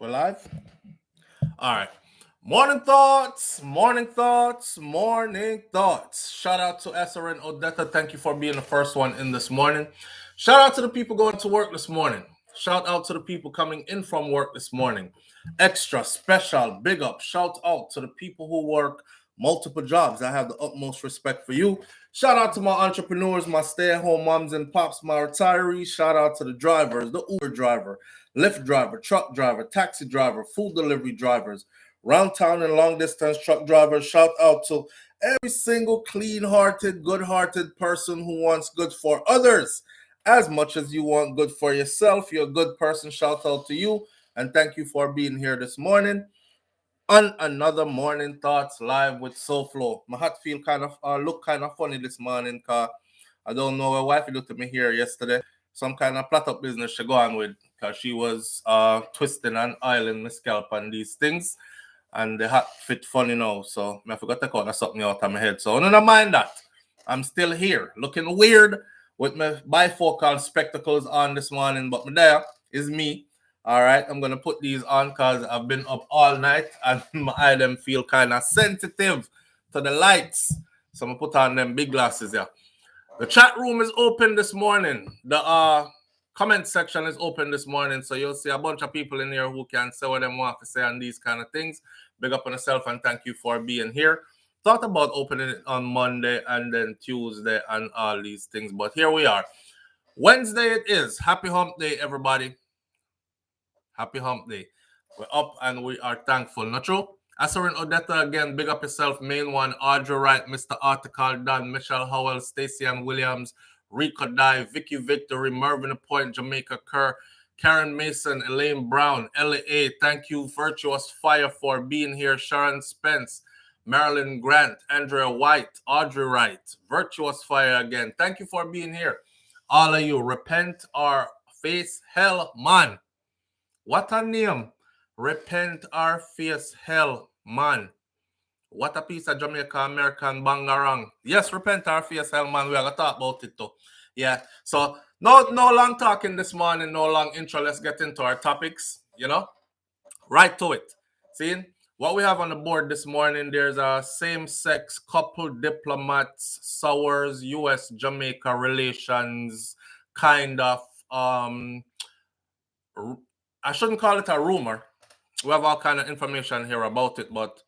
We're live? All right. Morning thoughts, morning thoughts, morning thoughts. Shout out to SRN Odetta. Thank you for being the first one in this morning. Shout out to the people going to work this morning. Shout out to the people coming in from work this morning. Extra special, big up. Shout out to the people who work multiple jobs. I have the utmost respect for you. Shout out to my entrepreneurs, my stay-at-home moms and pops, my retirees. Shout out to the drivers, the Uber driver, Lyft driver, truck driver, taxi driver, food delivery drivers, round town and long distance truck drivers. Shout out to every single clean-hearted, good-hearted person who wants good for others as much as you want good for yourself. You're a good person. Shout out to you. And thank you for being here this morning on another Morning Thoughts live with SouFlo. My hat feel kind of look kind of funny this morning because I don't know, my wife looked at me here yesterday. Some kind of plot up business she go on with because she was twisting and oiling my scalp and these things. And the hat fit funny now. So I forgot to take out something out of my head. So don't mind that. I'm still here looking weird with my bifocal spectacles on this morning. But there is me. All right, I'm going to put these on because I've been up all night and my eye them feel kind of sensitive to the lights. So I'm going to put on them big glasses here. The chat room is open this morning. The comment section is open this morning. So you'll see a bunch of people in here who can say what they want to say on these kind of things. Big up on yourself and thank you for being here. Thought about opening it on Monday and then Tuesday and all these things. But here we are. Wednesday it is. Happy hump day, everybody. Happy hump day. We're up and we are thankful. Not true? Asarin Odetta again, big up yourself. Main one, Audrey Wright, Mr. Article, Dan, Michelle Howell, Stacey Ann Williams, Rico Dye, Vicky Victory, Mervyn Point, Jamaica Kerr, Karen Mason, Elaine Brown, LA. Thank you, Virtuous Fire, for being here. Sharon Spence, Marilyn Grant, Andrea White, Audrey Wright, Virtuous Fire again. Thank you for being here. All of you, repent or face hell, man. What a name. Repent or face hell, man. What a piece of Jamaica American bangarang. Yes, repent or face hell, man. We are going to talk about it too. Yeah. So no long talking this morning, no long intro. Let's get into our topics, Right to it. See what we have on the board this morning. There's a same-sex couple diplomats sours U.S.-Jamaica relations kind of I shouldn't call it a rumor. We have all kind of information here about it, but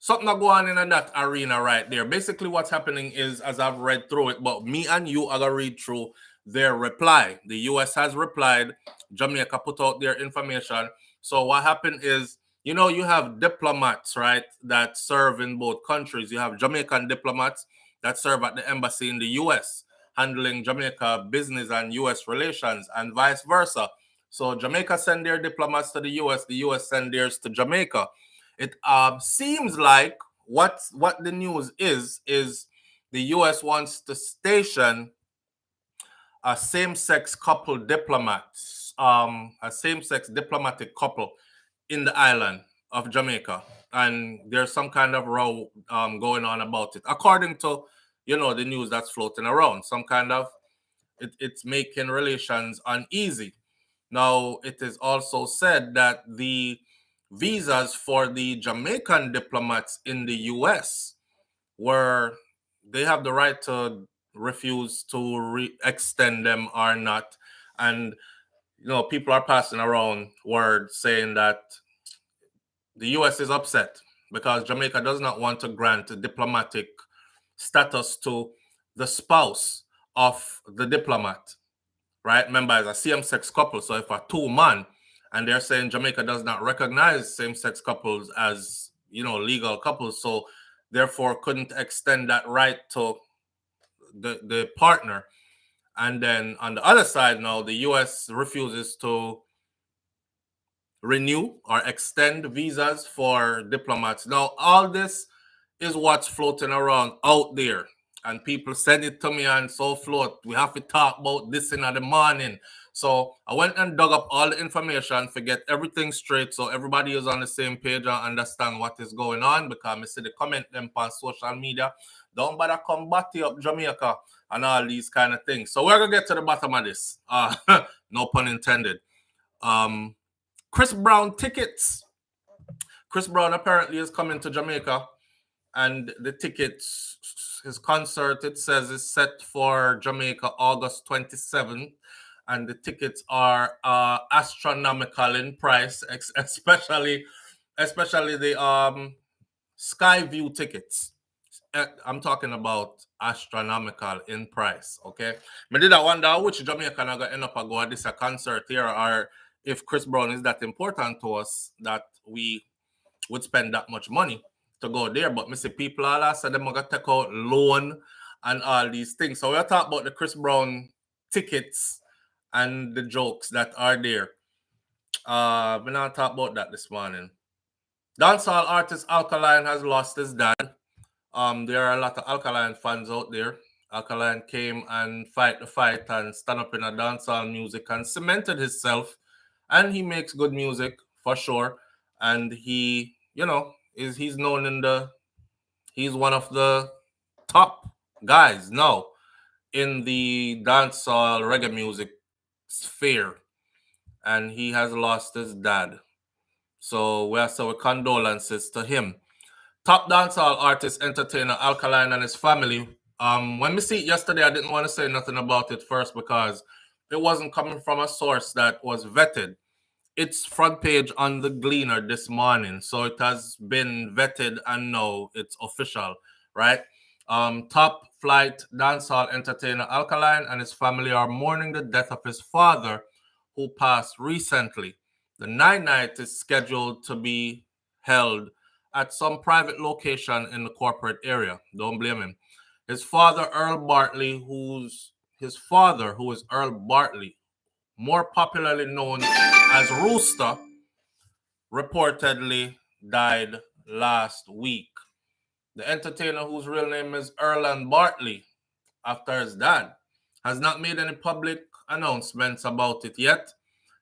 something that go on in that arena right there. Basically, what's happening is, as I've read through it, but me and you are going to read through their reply. The U.S. has replied. Jamaica put out their information. So what happened is, you have diplomats, right, that serve in both countries. You have Jamaican diplomats that serve at the embassy in the U.S., handling Jamaica business and U.S. relations, and vice versa. So Jamaica send their diplomats to the U.S. send theirs to Jamaica. It seems like what the news is the U.S. wants to station a same-sex couple diplomats, a same-sex diplomatic couple in the island of Jamaica. And there's some kind of row going on about it. According to, the news that's floating around, some kind of, it's making relations uneasy. Now, it is also said that the visas for the Jamaican diplomats in the U.S. they have the right to refuse to extend them or not. And, people are passing around word saying that the U.S. is upset because Jamaica does not want to grant a diplomatic status to the spouse of the diplomat. Right? Remember, as a same-sex couple, so if a two-man, and they're saying Jamaica does not recognize same-sex couples as, legal couples, so therefore couldn't extend that right to the partner. And then on the other side now, the U.S. refuses to renew or extend visas for diplomats. Now, all this is what's floating around out there. And people send it to me and SouFLoTV. We have to talk about this in the morning. So I went and dug up all the information to get everything straight so everybody is on the same page and understand what is going on, because I see the comment them on social media. Don't bother come batty up Jamaica and all these kind of things. So we're going to get to the bottom of this. No pun intended. Chris Brown tickets. Chris Brown apparently is coming to Jamaica, and the tickets, his concert, it says, is set for Jamaica August 27th. And the tickets are astronomical in price, especially the Skyview tickets. I'm talking about astronomical in price. Okay, I did wonder which Jamaican are gonna end up go at this concert here, or if Chris Brown is that important to us that we would spend that much money to go there. But me see people all said them gonna take out loan and all these things. So we'll talk about the Chris Brown tickets and the jokes that are there. We're not talk about that this morning. Dancehall artist Alkaline has lost his dad. There are a lot of Alkaline fans out there. Alkaline came and fight the fight and stand up in a dancehall music and cemented himself. And he makes good music for sure. And he, he's known he's one of the top guys now in the dancehall reggae music sphere. And he has lost his dad. So we have condolences to him. Top dancehall artist, entertainer Alkaline and his family. When we see it yesterday, I didn't want to say nothing about it first because it wasn't coming from a source that was vetted. It's front page on the Gleaner this morning, so it has been vetted and now it's official, right? Top flight dancehall entertainer Alkaline and his family are mourning the death of his father, who passed recently. The night is scheduled to be held at some private location in the corporate area. Don't blame him. His father, Earl Bartley, who is Earl Bartley, more popularly known as Rooster, reportedly died last week. The entertainer, whose real name is Erland Bartley, after his dad, has not made any public announcements about it yet.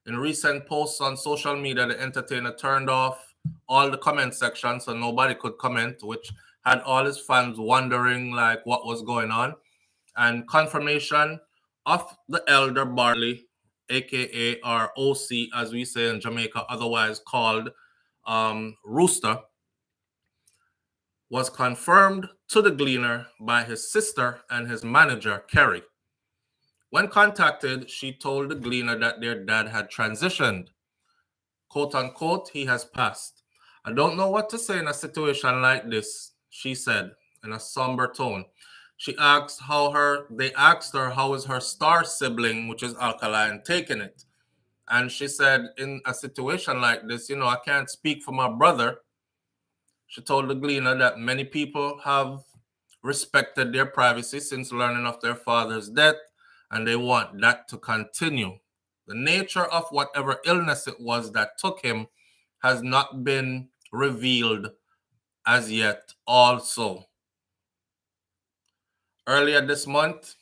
In recent posts on social media, the entertainer turned off all the comment sections so nobody could comment, which had all his fans wondering like what was going on. And confirmation of the elder Bartley, aka our OC, as we say in Jamaica, otherwise called Rooster, was confirmed to the Gleaner by his sister and his manager, Kerry. When contacted, she told the Gleaner that their dad had transitioned. Quote unquote, he has passed. I don't know what to say in a situation like this, she said in a somber tone. They asked her how is her star sibling, which is Alkaline, taking it. And she said, in a situation like this, I can't speak for my brother. She told the Gleaner that many people have respected their privacy since learning of their father's death, and they want that to continue. The nature of whatever illness it was that took him has not been revealed as yet also. Earlier this month,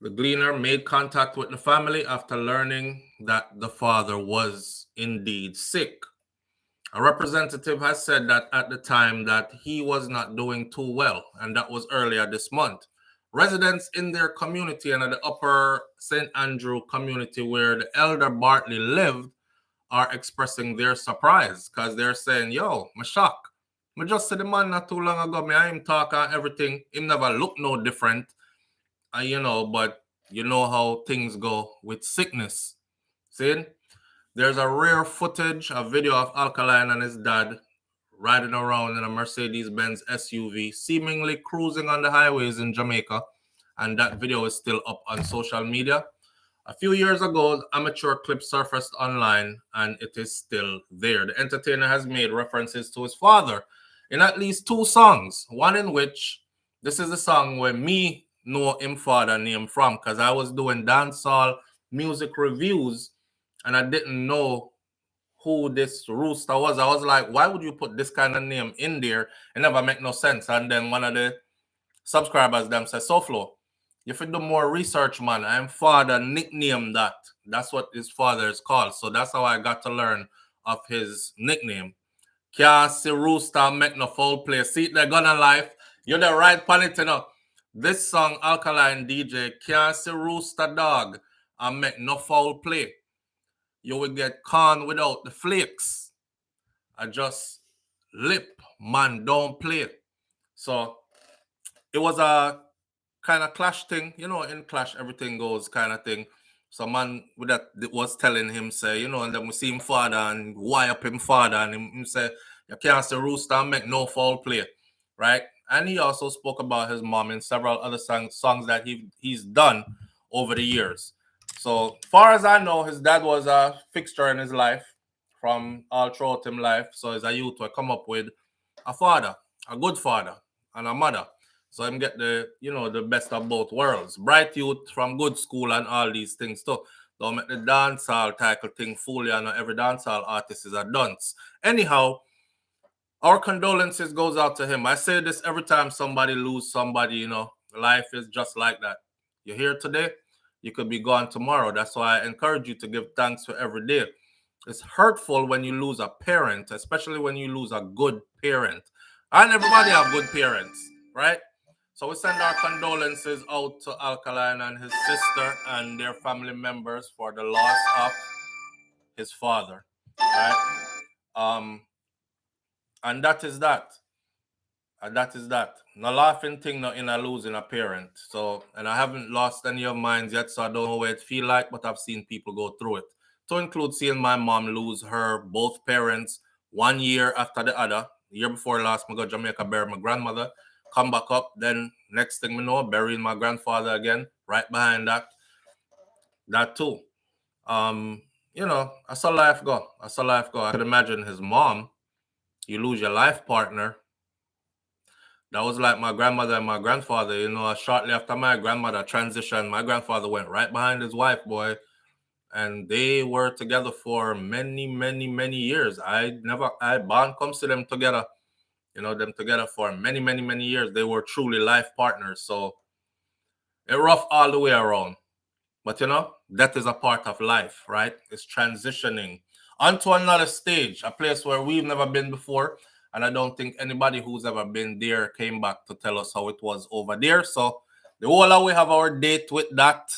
the Gleaner made contact with the family after learning that the father was indeed sick. A representative has said that at the time that he was not doing too well, and that was earlier this month. Residents in their community and at the Upper St. Andrew community where the elder Bartley lived are expressing their surprise because they're saying, yo, I'm shocked. I just said the man not too long ago, I him talk and everything. Him never look no different. But you know how things go with sickness. See? There's a rare footage, a video of Alkaline and his dad riding around in a Mercedes-Benz SUV, seemingly cruising on the highways in Jamaica. And that video is still up on social media. A few years ago, amateur clip surfaced online, and it is still there. The entertainer has made references to his father in at least 2 songs, one in which this is the song where me know him father name from, because I was doing dancehall music reviews, and I didn't know who this Rooster was. I was like, why would you put this kind of name in there? It never make no sense. And then one of the subscribers them said, SouFLo, if you do more research, man, I'm father nickname that. That's what his father is called. So that's how I got to learn of his nickname. Can't see Rooster make no foul play. See, they're gonna life. You're the right planet, This song, Alkaline DJ, can't see Rooster dog and make no foul play. you will get corn without the flakes. I just lip, man, don't play. So it was a kind of clash thing, in clash everything goes kind of thing. So man with that was telling him, say, and then we see him father and wire up him father and him say, you can't say rooster and make no foul play, right? And he also spoke about his mom in several other songs that he's done over the years. So far as I know, his dad was a fixture in his life from all throughout his life. So as a youth, I come up with a father, a good father, and a mother. So him get the best of both worlds. Bright youth from good school and all these things too. Don't make the dancehall title thing fool you. Not every dancehall artist is a dunce. Anyhow, our condolences goes out to him. I say this every time somebody lose somebody, life is just like that. You're here today, you could be gone tomorrow. That's why I encourage you to give thanks for every day. It's hurtful when you lose a parent, especially when you lose a good parent. And everybody have good parents, right? So we send our condolences out to Alkaline and his sister and their family members for the loss of his father, right? And that is that. And that is that. No laughing thing, not in a losing a parent. So, and I haven't lost any of mine yet, so I don't know what it feel like, but I've seen people go through it. To include seeing my mom lose her both parents 1 year after the other. The year before last, I go to Jamaica, bury my grandmother, come back up. Then next thing we know, burying my grandfather again. Right behind that too. I saw life go. I could imagine his mom. You lose your life partner. That was like my grandmother and my grandfather. Shortly after my grandmother transitioned, my grandfather went right behind his wife, boy. And they were together for many, many, many years. I bond comes to them together, them together for many, many, many years. They were truly life partners. So it rough all the way around. But that is a part of life, right? It's transitioning onto another stage, a place where we've never been before. And I don't think anybody who's ever been there came back to tell us how it was over there. So the whole of we have our date with that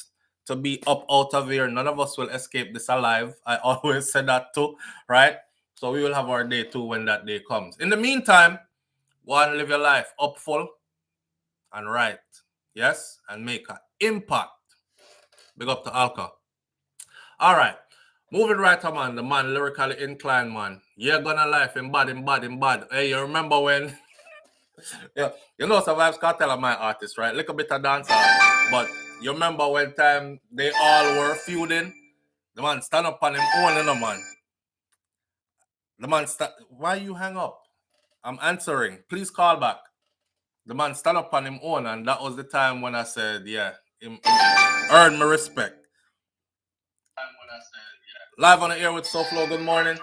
to be up out of here. None of us will escape this alive. I always say that too, right? So we will have our day too when that day comes. In the meantime, go and live your life up full and right. Yes? And make an impact. Big up to Alka. All right. Moving right on, man. The man lyrically inclined, man. You're gonna life in bad. Hey, you remember when yeah, Survives Cartel are my artist, right? Little bit of dancehall. But you remember when time they all were feuding? The man stand up on him own, man. The man why you hang up? I'm answering. Please call back. The man stand up on him own, and that was the time when I said, yeah, him earn my respect. Live on the air with SouFLo. Good morning.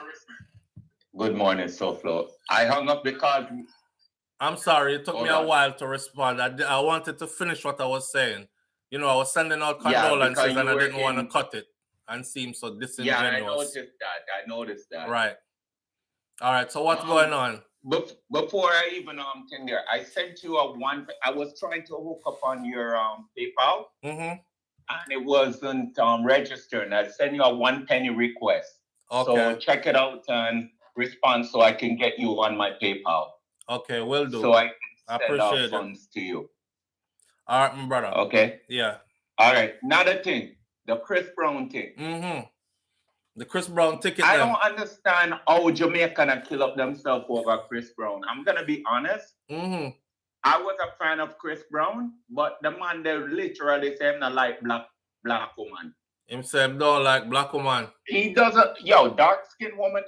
Good morning, SouFLo. I hung up because I'm sorry. It took me a while to respond. I wanted to finish what I was saying. I was sending out condolences and I didn't want to cut it and seem so disingenuous. Yeah, I noticed that. Right. All right. So what's going on? Before I even came there, I sent you I was trying to hook up on your PayPal. Mm-hmm. And it wasn't registered. I sent you a 1 penny request. Okay. So check it out and respond so I can get you on my PayPal. Okay, will do. So I can send out funds to you. All right, my brother. Okay. Yeah. All right. Another thing, the Chris Brown thing. Mm-hmm. The Chris Brown ticket. I don't understand how Jamaica can kill up themselves over Chris Brown. I'm gonna be honest. Mm-hmm. I was a fan of Chris Brown, but the man they literally say him not like black woman. Himself don't like black woman. He doesn't. Dark skinned woman.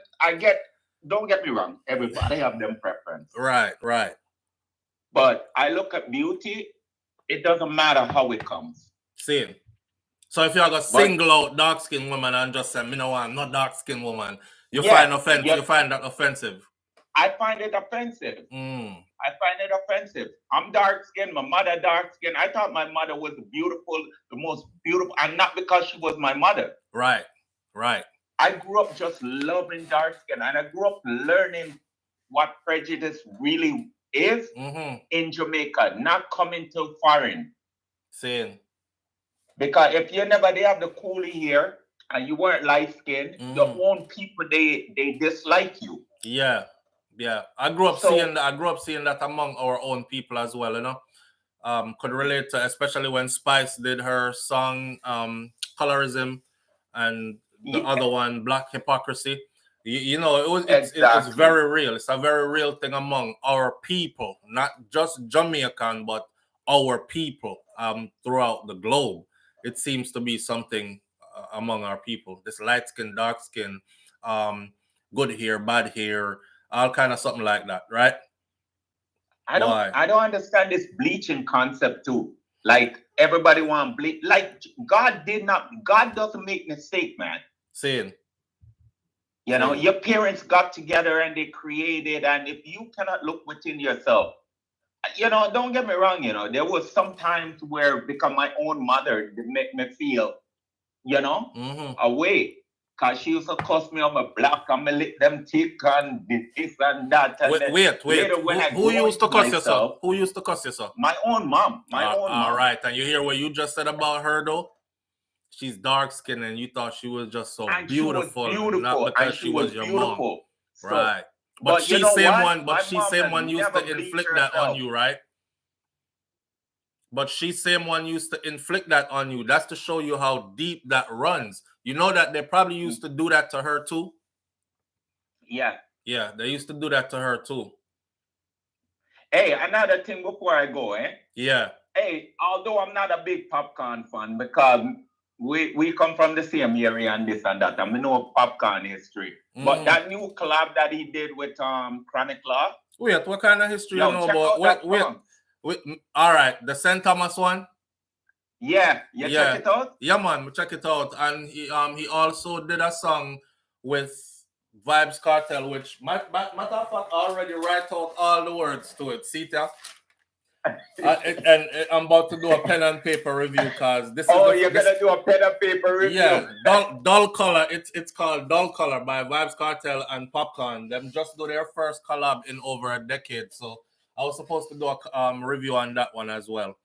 Don't get me wrong. Everybody have them preference. Right. But I look at beauty. It doesn't matter how it comes. Same. So if you're gonna single out dark skinned woman and just say, "Me no want no dark skinned woman," you find that offensive. I find it offensive. I find it offensive. I'm dark skinned. My mother dark skinned. I thought my mother was beautiful, the most beautiful, and not because she was my mother. Right. I grew up just loving dark skin, and I grew up learning what prejudice really is in Jamaica, not coming to foreign. Same. Because if you never they have the coolie here, and you weren't light skinned, your own people they dislike you. Yeah. I grew up So- seeing that. I grew up seeing that among our own people as well. You know, could relate to, especially when Spice did her song "Colorism" and the other one, "Black Hypocrisy." You know, it's very real. It's a very real thing among our people, not just Jamaican, but our people throughout the globe. It seems to be something among our people. This light skin, dark skin, good hair, bad hair, all kind of something like that, right? I don't understand this bleaching concept too. Like everybody want bleach. Like God doesn't make mistake, man. Saying. You know, your parents got together and they created, and if you cannot look within yourself, you know, don't get me wrong, you know, there was some times where because my own mother make me feel, you know, away. Cause she used to cuss me on my black and me lick them thick and this and that. And wait. Who used to cuss yourself? Who used to cuss yourself? My own mom. All right. And you hear what you just said about her though? She's dark skinned and you thought she was just so beautiful. Not because she was your mom. So, right. But she same one used to inflict that on you, right? But she same one used to inflict that on you. That's to show you how deep that runs. You know that they probably used to do that to her too? Yeah. Yeah, they used to do that to her too. Hey, another thing before I go, Yeah. Hey, although I'm not a big Popcorn fan because we come from the same area and this and that, and we know Popcorn history. But that new collab that he did with Chronic Law. Wait, what kind of history you know about? Wait, all right, the St. Thomas one. Yeah, check it out. Yeah, man, check it out. And he also did a song with Vybz Kartel, which matter of fact already write out all the words to it. See that? And I'm about to do a pen and paper review because this is. Oh, you're gonna do a pen and paper review? Yeah, Dull Color. It's called Dull Color by Vybz Kartel and Popcorn. Them just do their first collab in over a decade. So I was supposed to do a review on that one as well.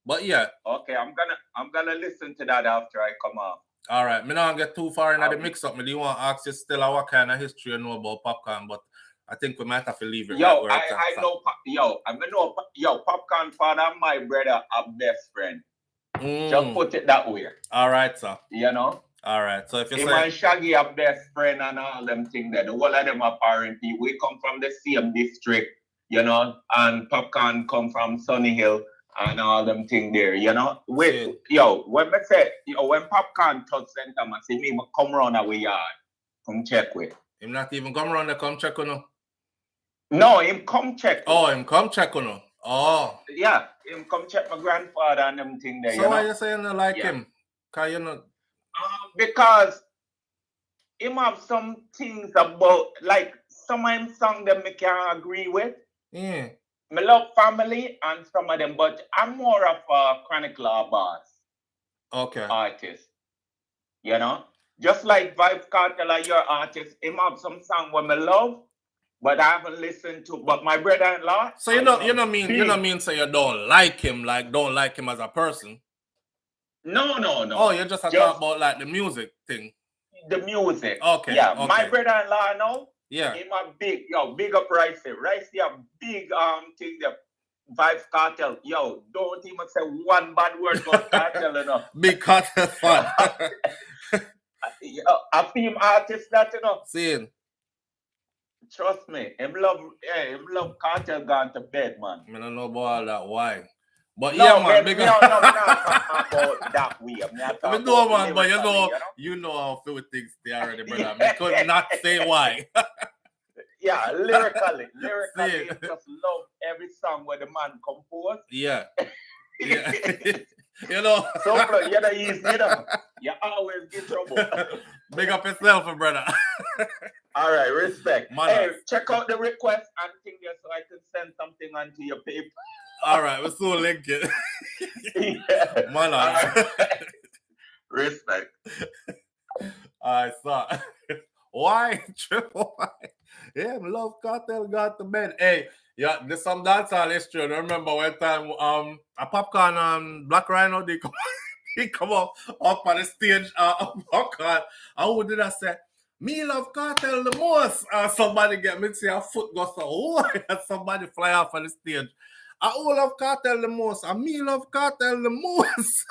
But yeah. Okay, I'm gonna listen to that after I come off. All right, me not get too far into the mix up. Me do want to ask you still what kind of history you know about Popcorn, but I think we might have to leave it. Yo, I know Popcorn father and my brother are best friend. Just put it that way. All right, sir. You know? All right. So if you say my Shaggy are best friend and all them things there, the whole of them are parenting. We come from the same district, you know, and Popcorn come from Sunny Hill and all them things there, you know. When Popcorn touch St. Thomas, he may come round our yard, come check with. Him not even come round there, come check on him. No, him come check. Oh, him come check on him. Oh. Yeah, him come check my grandfather and them thing there. So why you saying you like him? Cause you know. Because him have some things about like some of him songs that me can't agree with. Yeah. Me love family and some of them, but I'm more of a Chronic Law boss. Okay. Artist. You know? Just like Vybz Kartel are your artist, him have some song where me love, but I haven't listened to. But my brother-in-law. So you know mean so you don't like him as a person. No. Oh, you just talk about like the music thing. The music. Okay. Yeah. Okay. My brother-in-law now. Yeah. Him a big up Rice. Rice a big thing the Vybz Kartel. Yo, don't even say one bad word about Kartel enough. Big Kartel fan. A film artist that you know. Seeing. Trust me, him love Kartel gone to bed, man. I don't know about all that why. But no, yeah, man, no, not about that way. I know, man, but you know how few things they already, brother. I could not say why. Yeah, lyrically, just love every song where the man composed. Yeah. Yeah. You know. So, you always get trouble. Big up yourself, brother. All right, respect. Man, hey, check out the request and thing there so I can send something onto your paper. All right, we'll soon link it. Yeah. Man, right. Respect. I saw. Why? Triple Y. Yeah, love Kartel got to bed. Hey, yeah, there's some dancehall history. I remember one time a Popcorn Black Rhino they come. he come up on the stage. Oh God, who did I say? Me love cartel the most. Somebody get me say a foot go so oh, and somebody fly off on the stage. I who love cartel the most. And me love cartel the most.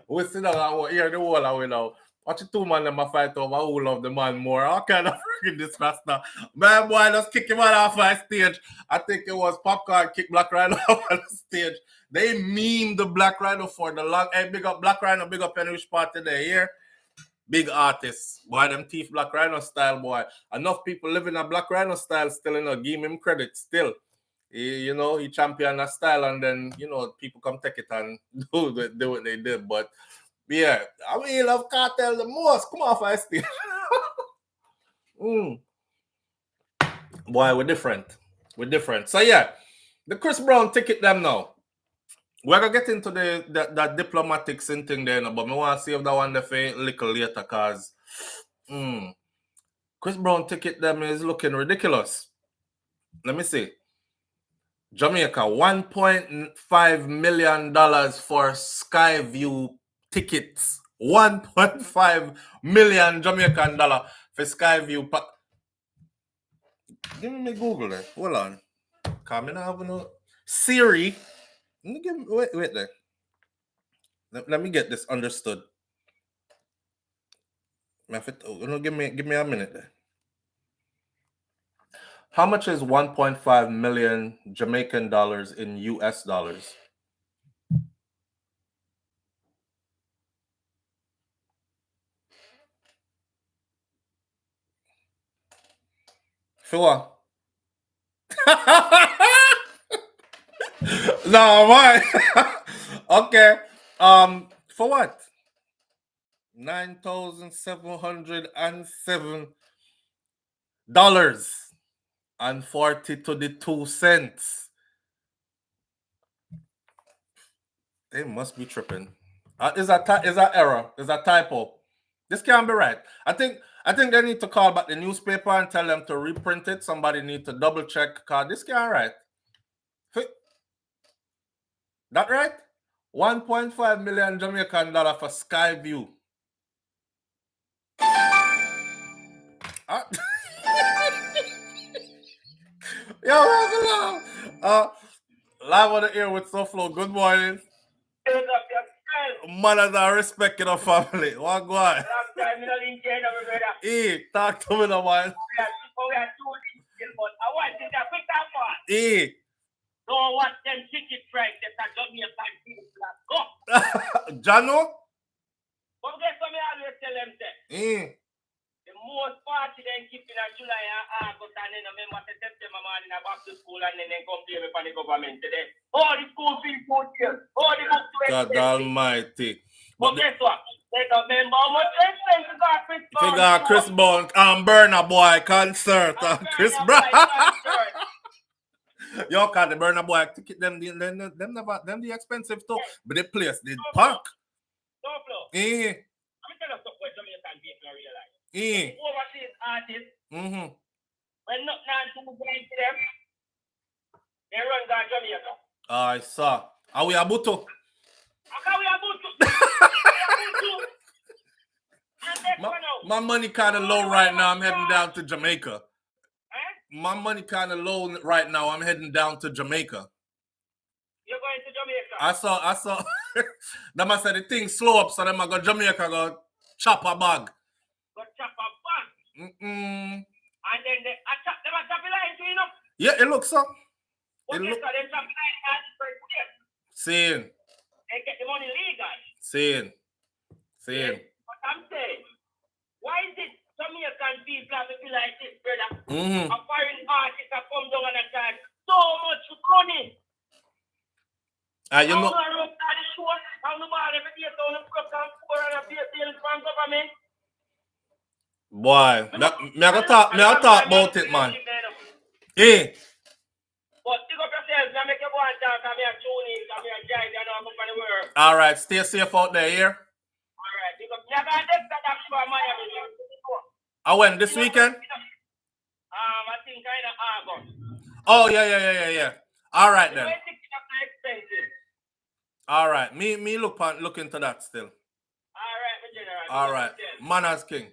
We sit down and hear the whole away now. Watch the two man them a fight over who love the man more. How kind of freaking this rasta? Man, boy, just kick him out off my stage. I think it was Popcorn kick Black Rhino off on the stage. They meme the Black Rhino for the long. Hey, big up Black Rhino, big up Henry Party there. Here, big artists. Boy, them teeth Black Rhino style, boy. Enough people living a Black Rhino style still, give him credit still. He championed a style, and then, people come take it and do what they did. But, yeah, I mean, love cartel the most. Come on, I still. Boy, we're different. So, yeah, the Chris Brown ticket them now. We're going to get into that diplomatic thing there, but I want to save that one for a little later, because Chris Brown ticket them is looking ridiculous. Let me see. Jamaica, $1.5 million for Skyview tickets. $1.5 million Jamaican dollar for Skyview. Give me Google there. Hold on. Come in, have no Siri. Wait there. Let me get this understood. Give me a minute there. How much is 1.5 million Jamaican dollars in US dollars? For what? No, why? Okay. For what? $9,707.42. They must be tripping. Is that error? Is that typo? This can't be right. I think they need to call back the newspaper and tell them to reprint it. Somebody need to double check, because this can't right. That right? 1.5 million Jamaican dollar for Skyview. Yo, welcome. Live on the air with SouFLo. Good morning. Mothers are respecting our family. What go on? Hey, talk to me now, man. Hey. Don't watch them ticket price that are Jamaican people. Go. Jano? But guess what I always tell them, say? The most party then keep in July and August, and then remember September morning back to school, and then complain upon the government today. Oh, the school fees so dear. Oh, the books too expensive. God almighty. But guess what? They don't remember how much expensive got Chris Brown. They got Chris Brown and Burna Boy concert. And Chris Brown. Yo, cause the Burna Boy ticket them the expensive too. But the place they pack. SouFLo. I'm tell you something what Jamaican people realize. Overseas artists, when nothing to move into them, they run down Jamaica. I saw. Are we Abuto? How we Abuto? My money kind of low right now. I'm heading down to Jamaica. My money kind of low right now. I'm heading down to Jamaica. You're going to Jamaica? I saw. Them I said the thing slow up, so them I go Jamaica, go chop a bag. Go chop a bag? And then them chop the line to, Yeah, it looks so. Okay, so them chop the line and Seeing. They get the money legal. Seeing. But I'm saying, why is it Jamaican people have to be like this, brother? A foreign artist have come down and charge so much money. You know. Boy, me I go talk about it, man. Hey. But pick up yourself, I make you go and talk, I'm here tuning, I'm here drive, you know, I'm up on the world. All right, stay safe out there, here. All right, pick up. Me I got this that for Miami. I went this weekend? I think kind of August. Oh, yeah. All right, then. Expensive. All right. Me look into that still. All right, my general. All right. Manners King.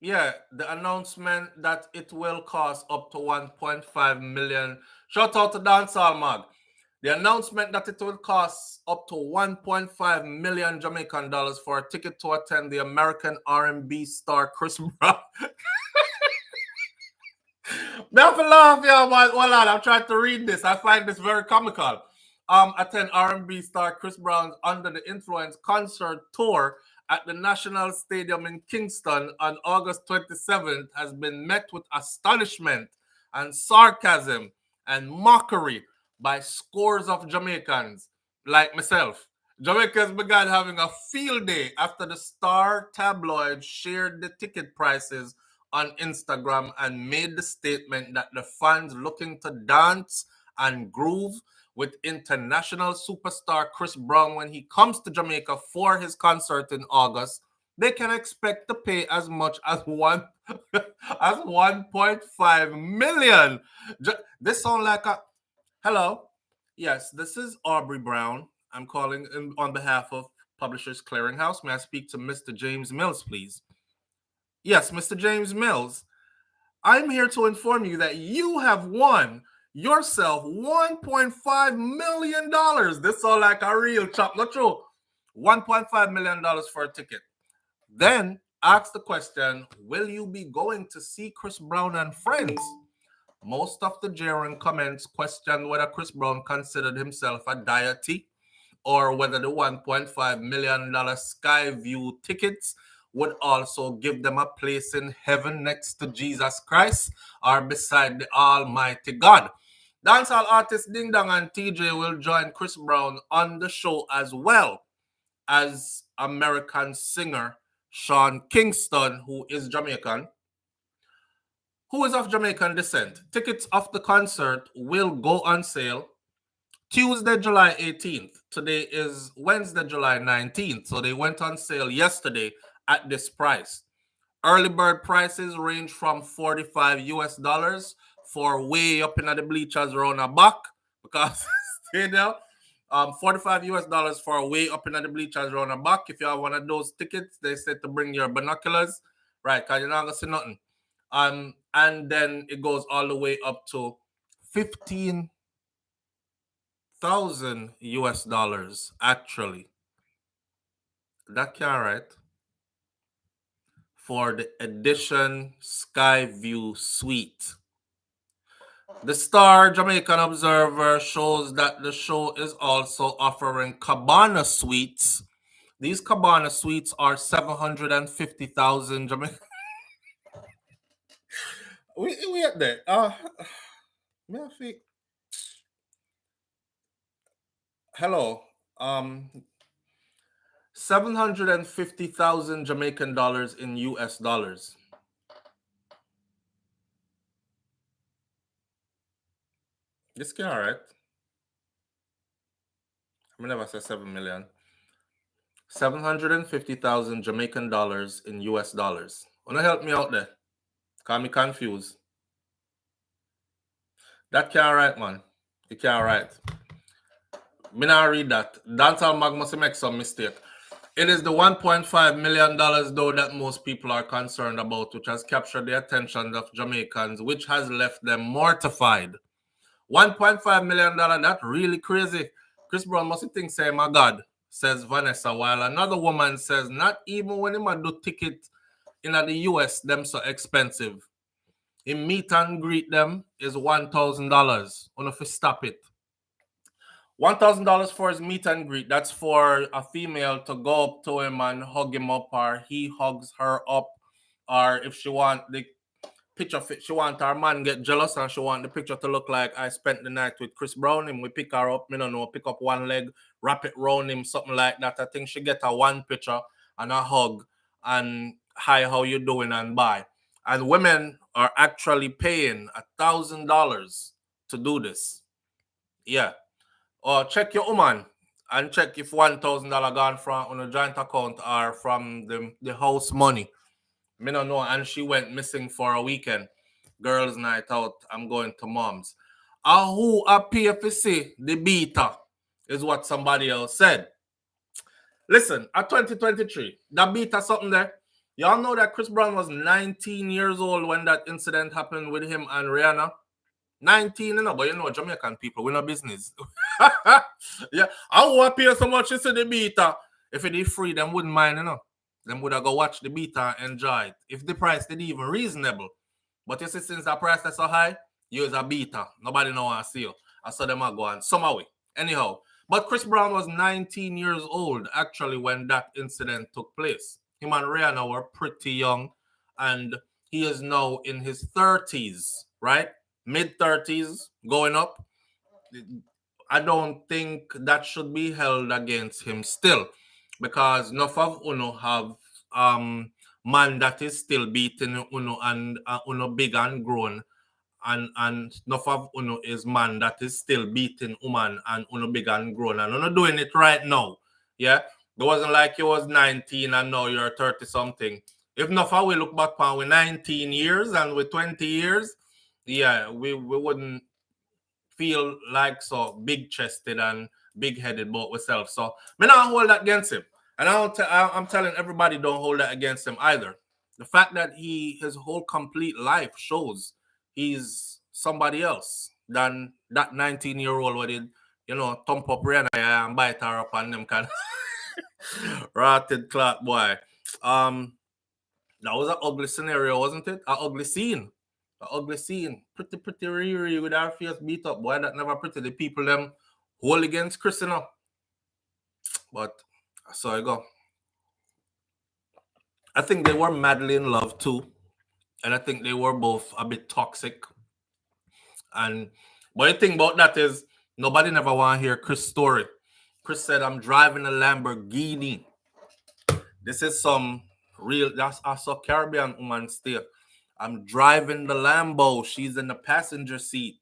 Yeah, the announcement that it will cost up to 1.5 million. Shout out to Dancehall Mag. The announcement that it will cost up to 1.5 million Jamaican dollars for a ticket to attend the American R&B star Chris Brown. Don't laugh, yeah, but hold on. I'm trying to read this. I find this very comical. Attend R&B star Chris Brown's Under the Influence concert tour at the National Stadium in Kingston on August 27th has been met with astonishment and sarcasm and mockery by scores of Jamaicans like myself. Jamaicans began having a field day after the Star tabloid shared the ticket prices on Instagram and made the statement that the fans looking to dance and groove with international superstar Chris Brown when he comes to Jamaica for his concert in August, they can expect to pay as much as 1.5 million. This sound like a hello. Yes, this is Aubrey Brown. I'm calling on behalf of Publishers Clearinghouse. May I speak to Mr. James Mills, please? Yes, Mr. James Mills. I'm here to inform you that you have won yourself $1.5 million. This sounds like a real chop, not true. $1.5 million for a ticket. Then ask the question, will you be going to see Chris Brown and friends? Most of the jeering comments questioned whether Chris Brown considered himself a deity or whether the $1.5 million Skyview tickets would also give them a place in heaven next to Jesus Christ or beside the Almighty God. Dancehall artist Ding Dong and TJ will join Chris Brown on the show as well as American singer Sean Kingston, who is Jamaican, who is of Jamaican descent. Tickets of the concert will go on sale Tuesday, July 18th. Today is Wednesday, July 19th. So they went on sale yesterday at this price. Early bird prices range from 45 US dollars for way up in the bleachers around a back because stay there. 45 US dollars for way up in the bleachers around a back. If you have one of those tickets, they said to bring your binoculars, right? Because you're not gonna see nothing. And then it goes all the way up to 15,000 US dollars actually. That can't right for the edition Skyview Suite. The Star Jamaican Observer shows that the show is also offering Cabana Suites. These Cabana Suites are 750,000 Jamaican. we at there. Hello. 750,000 Jamaican dollars in US dollars. This can all right. I never said 7 million. 750,000 Jamaican dollars in US dollars. Wanna help me out there? Can't be confused. That can't right, man. You can't right. Me not read that. Dancehall Mag must make some mistake. It is the $1.5 million though that most people are concerned about, which has captured the attention of Jamaicans, which has left them mortified. $1.5 million, that's really crazy. Chris Brown must think, say, my God, says Vanessa, while another woman says, not even when him do ticket in the US, them so expensive. In meet and greet them is $1,000. Wanna fi stop it. $1,000 for his meet and greet. That's for a female to go up to him and hug him up, or he hugs her up, or if she want the picture, she want her man get jealous and she want the picture to look like I spent the night with Chris Brown. And we pick her up, me don't know, pick up one leg, wrap it round him, something like that. I think she get a one picture and a hug and hi, how you doing, and bye. And women are actually paying $1,000 to do this. Yeah. Or check your woman and check if $1,000 gone from on a joint account or from the house money. Me don't know. And she went missing for a weekend. Girls' night out. I'm going to mom's. who appear to see the beta is what somebody else said. Listen, at 2023, that beta something there. Y'all know that Chris Brown was 19 years old when that incident happened with him and Rihanna. 19, but you know, Jamaican people, we're not business. Yeah, I won't appear so much to see the beta. If it is free, them wouldn't mind, Them would have go watch the beta and enjoy it. If the price did even reasonable. But you see, since the price is so high, you is a beta. Nobody know want to see you. I saw them go on some way. Anyhow, but Chris Brown was 19 years old actually when that incident took place. Him and Rihanna were pretty young, and he is now in his 30s, right? Mid 30s, going up. I don't think that should be held against him still, because enough of Uno have man that is still beating Uno and Uno big and grown, and enough of Uno is man that is still beating woman and Uno big and grown, and Uno doing it right now. Yeah, it wasn't like you was 19 and now you're 30 something. If enough of we look back on with 19 years and with 20 years, yeah, we wouldn't feel like so big chested and big headed about ourselves. So me not hold that against him. And I'm telling everybody don't hold that against him either. The fact that his whole complete life shows he's somebody else than that 19-year-old who did, thump up Rihanna and bite her up and them kind of rotted clock boy. That was an ugly scenario, wasn't it? An ugly scene. An ugly scene. Pretty Riri with our face beat up. Boy, that never pretty. The people them hold against Chris, But so I go. I think they were madly in love too. And I think they were both a bit toxic. But the thing about that is nobody never want to hear Chris' story. Chris said, I'm driving a Lamborghini. This is some real, that's also Caribbean woman still. I'm driving the Lambo. She's in the passenger seat.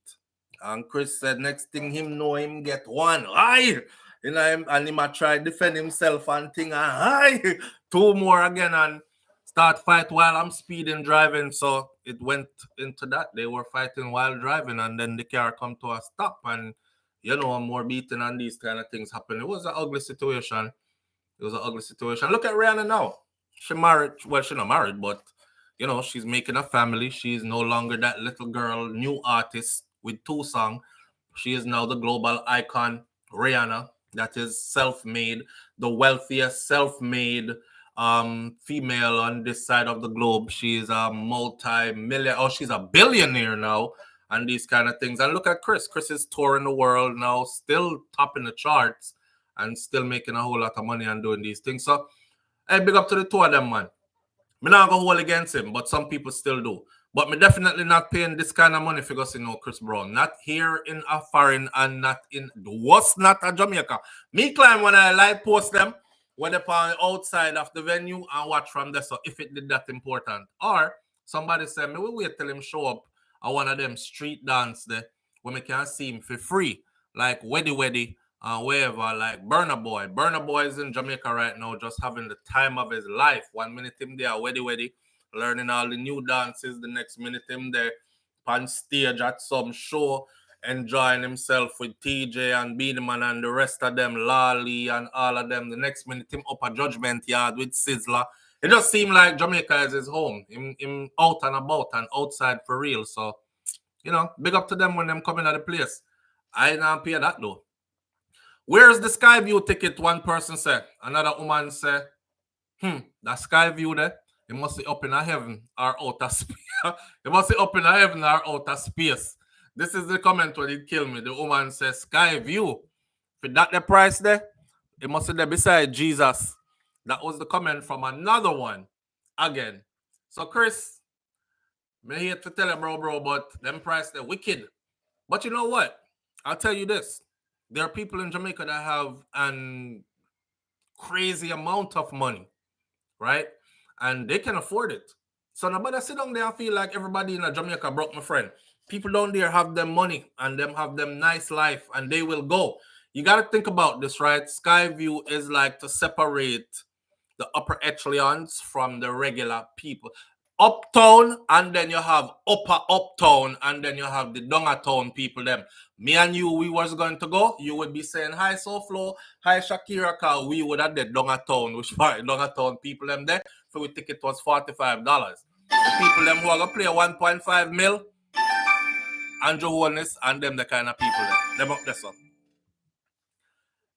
And Chris said, next thing him know him get one. Aye. And he might try defend himself and thing. Aye. Two more again and start fight while I'm speeding driving. So it went into that. They were fighting while driving and then the car come to a stop and more beating and these kind of things happen. It was an ugly situation. Look at Rihanna now. She married. Well, she's not married, but she's making a family. She's no longer that little girl, new artist with 2 songs. She is now the global icon, Rihanna, that is self-made, the wealthiest self-made female on this side of the globe. She's a multi-million, she's a billionaire now, and these kind of things. And look at Chris. Chris is touring the world now, still topping the charts and still making a whole lot of money and doing these things. So, hey, big up to the 2 of them, man. Me not go hold against him, but some people still do. But me definitely not paying this kind of money for go see Chris Brown. Not here in a foreign and not in what's not a Jamaica. Me climb when I live post them when they're on outside of the venue and watch from there. So if it did that important. Or somebody said me we wait till him show up at one of them street dance there where me can see him for free. Like Weddy wherever, like Burna Boy. Burna Boy is in Jamaica right now, just having the time of his life. 1 minute him there, Weddy, learning all the new dances. The next minute him there on stage at some show, enjoying himself with TJ and Beatman and the rest of them, Lolly and all of them. The next minute him up a Judgment Yard with Sizzler. It just seemed like Jamaica is his home. Him out and about and outside for real. So, big up to them when them coming at the place. I don't pay that though. Where's the Skyview ticket? One person said. Another woman said, that Skyview there, it must be up in a heaven or outer space. It must be up in a heaven or outer space. This is the comment when it killed me. The woman says, Skyview. For that the price there, it must be there beside Jesus. That was the comment from another one. Again. So Chris, me here to tell you, bro, but them price they're wicked. But you know what? I'll tell you this. There are people in Jamaica that have an crazy amount of money, right? And they can afford it. So nobody sit down there and feel like everybody in Jamaica broke, my friend. People down there have them money and them have them nice life and they will go. You got to think about this, right? Skyview is like to separate the upper echelons from the regular people. uptown, and then you have upper uptown, and then you have the downtown people them. Me and you, we was going to go. You would be saying hi SouFlo, hi Shakira, cause we would have the downtown, which part downtown people them there. So we ticket was $45. The people them who are gonna play 1.5 mil, Andrew Holness, and them the kind of people there. Them up there, so.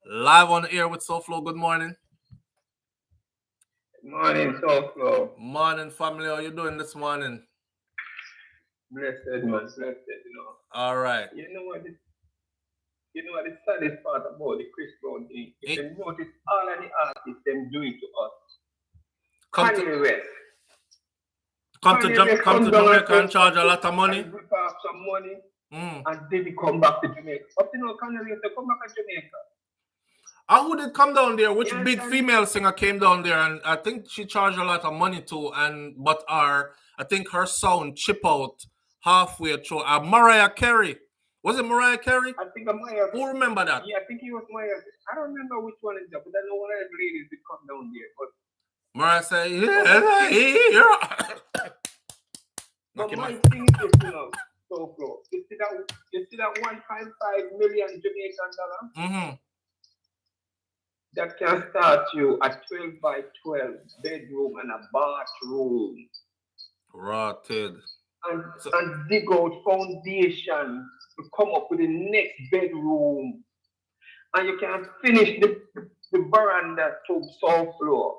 Live on the air with SouFlo. Good morning. Morning, SouFlo. Morning, family. How you doing this morning? Blessed, man. Blessed, All right. You know what the saddest part about the Chris Brown thing? If you notice all of the artists them doing to us. Come to Jamaica and charge a lot of money. And rip off some money. And then he come back to Jamaica. But you know, Kanye West come back to Jamaica. And who did come down there? Which big female singer came down there? And I think she charged a lot of money too. But I think her sound chip out halfway through. Mariah Carey. Was it Mariah Carey? I think Mariah. Who remember that? Yeah, I think it was Mariah. I don't remember which one is that, but I know one of the ladies did come down there. But Mariah said, yeah. But my thing is, SouFlo. You see that 1.5 million Jamaican dollar? Mm-hmm. That can start you a 12 by 12 bedroom and a bathroom. Rotted. And dig out foundation to come up with the next bedroom. And you can finish the veranda to SouFlo.